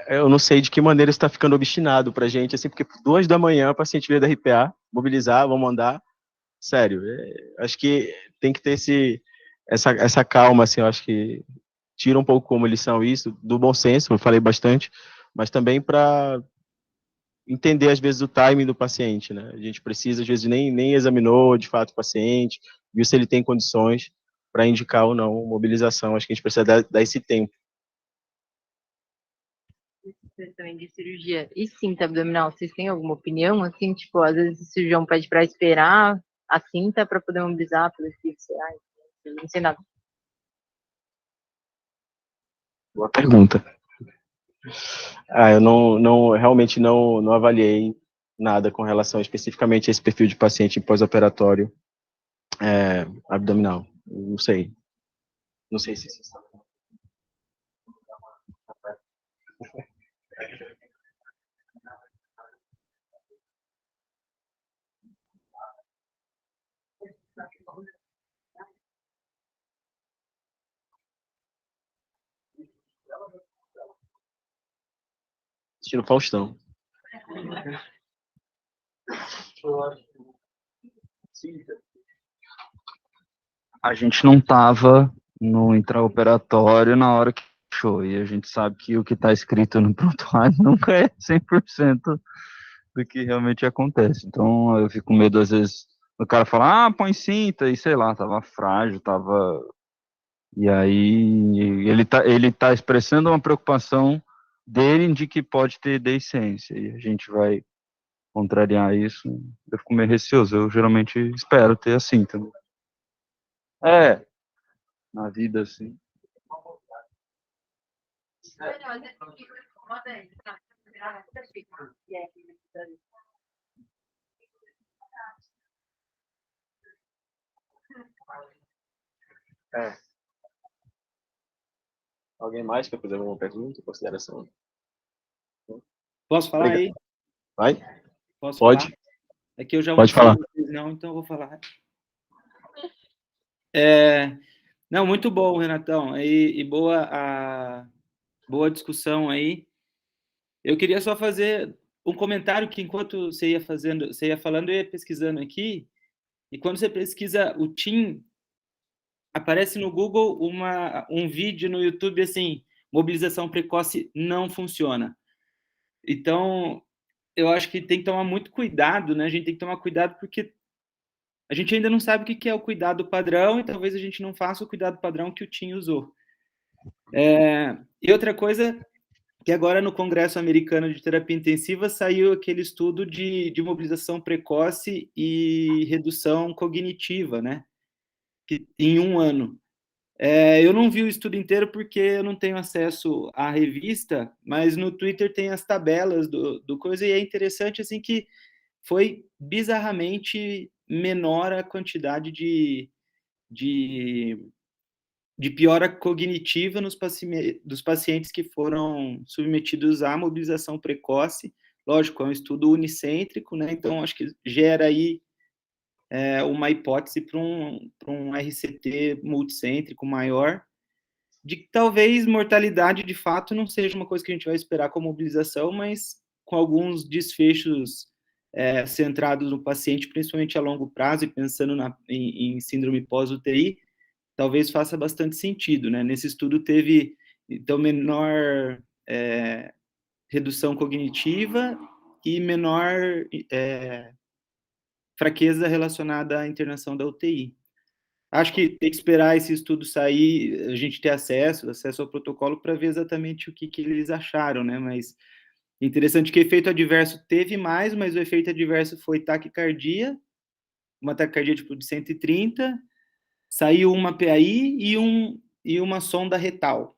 eu não sei de que maneira está ficando obstinado pra gente, assim, porque 2 da manhã, o paciente veio da RPA, mobilizar, vamos andar. Sério, acho que tem que ter essa calma, assim, eu acho que tira um pouco como lição isso, do bom senso, eu falei bastante, mas também para entender, às vezes, o timing do paciente, né? A gente precisa, às vezes, nem examinou, de fato, o paciente, viu se ele tem condições para indicar ou não mobilização. Acho que a gente precisa dar esse tempo. Também de cirurgia e cinta abdominal, vocês têm alguma opinião? Assim, tipo, às vezes o cirurgião pede para esperar a cinta para poder mobilizar pelos PCI, não sei nada. Boa pergunta. Eu realmente não avaliei nada com relação especificamente a esse perfil de paciente pós-operatório abdominal. Não sei. Não sei se isso está. Assistindo Faustão. A gente não estava no intraoperatório na hora que fechou, e a gente sabe que o que está escrito no prontuário nunca é 100% do que realmente acontece. Então, eu fico com medo, às vezes, o cara fala, põe cinta, e sei lá, tava frágil, tava... E aí, ele tá expressando uma preocupação dele de que pode ter deiscência, e a gente vai contrariar isso, eu fico meio receoso, eu geralmente espero ter a cinta. Na vida, assim. Alguém mais quer fazer alguma pergunta, consideração? Posso falar aí? Vai? Posso Pode. falar? É que eu já Pode falar. Não, então eu vou falar. Não, muito bom, Renatão. E boa discussão aí. Eu queria só fazer um comentário que enquanto você ia falando, eu ia pesquisando aqui, e quando você pesquisa o TIM, aparece no Google um vídeo no YouTube assim, mobilização precoce não funciona. Então, eu acho que tem que tomar muito cuidado, né? A gente tem que tomar cuidado porque a gente ainda não sabe o que é o cuidado padrão e talvez a gente não faça o cuidado padrão que o TIM usou. E outra coisa, que agora no Congresso Americano de Terapia Intensiva saiu aquele estudo de mobilização precoce e redução cognitiva, né? Que, em 1 ano. Eu não vi o estudo inteiro porque eu não tenho acesso à revista, mas no Twitter tem as tabelas do coisa e é interessante assim que foi bizarramente menor a quantidade de piora cognitiva dos pacientes que foram submetidos à mobilização precoce. Lógico, é um estudo unicêntrico, né? Então acho que gera aí uma hipótese para um RCT multicêntrico maior, de que talvez mortalidade de fato não seja uma coisa que a gente vai esperar com a mobilização, mas com alguns desfechos centrados no paciente, principalmente a longo prazo, e pensando em síndrome pós-UTI, talvez faça bastante sentido, né? Nesse estudo teve, então, menor redução cognitiva e menor fraqueza relacionada à internação da UTI. Acho que tem que esperar esse estudo sair, a gente ter acesso ao protocolo para ver exatamente o que eles acharam, né? Mas interessante que efeito adverso teve mais, mas o efeito adverso foi taquicardia, uma taquicardia tipo de 130, saiu uma PAI e uma sonda retal.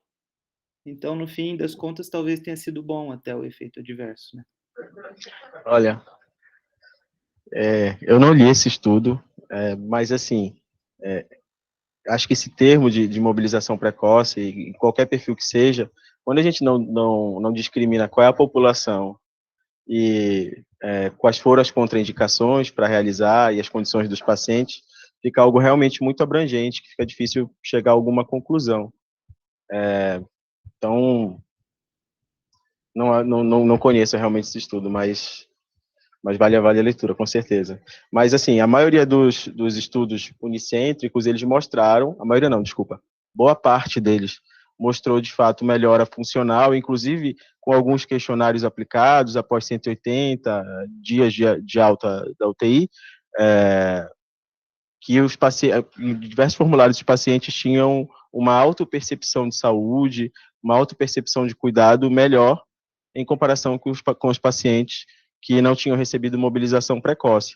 Então, no fim das contas, talvez tenha sido bom até o efeito adverso, né? Olha, eu não li esse estudo, mas assim, acho que esse termo de mobilização precoce, em qualquer perfil que seja, quando a gente não discrimina qual é a população e quais foram as contraindicações para realizar e as condições dos pacientes, fica algo realmente muito abrangente, que fica difícil chegar a alguma conclusão. Então, não conheço realmente esse estudo, mas vale a leitura, com certeza. Mas, assim, a maioria dos estudos unicêntricos, eles mostraram, a maioria não, desculpa, boa parte deles mostrou, de fato, melhora funcional, inclusive com alguns questionários aplicados após 180 dias de alta da UTI, que os pacientes, em diversos formulários de pacientes tinham uma autopercepção de saúde, uma autopercepção de cuidado melhor em comparação com os pacientes que não tinham recebido mobilização precoce.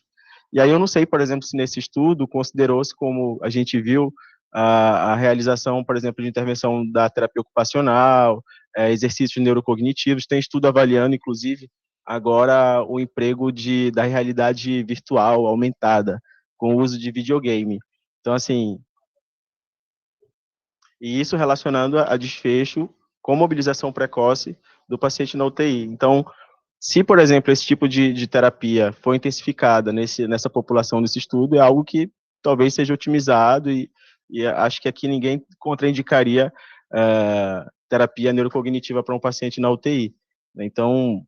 E aí eu não sei, por exemplo, se nesse estudo considerou-se, como a gente viu, a realização, por exemplo, de intervenção da terapia ocupacional, exercícios neurocognitivos, tem estudo avaliando, inclusive, agora o emprego da realidade virtual aumentada, com o uso de videogame. Então, assim, e isso relacionando a desfecho com mobilização precoce do paciente na UTI. Então, se, por exemplo, esse tipo de terapia for intensificada nessa população desse estudo, é algo que talvez seja otimizado e acho que aqui ninguém contraindicaria terapia neurocognitiva para um paciente na UTI. Então,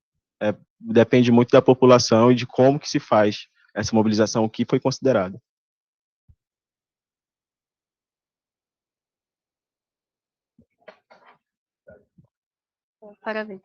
depende muito da população e de como que se faz essa mobilização, o que foi considerado. Parabéns.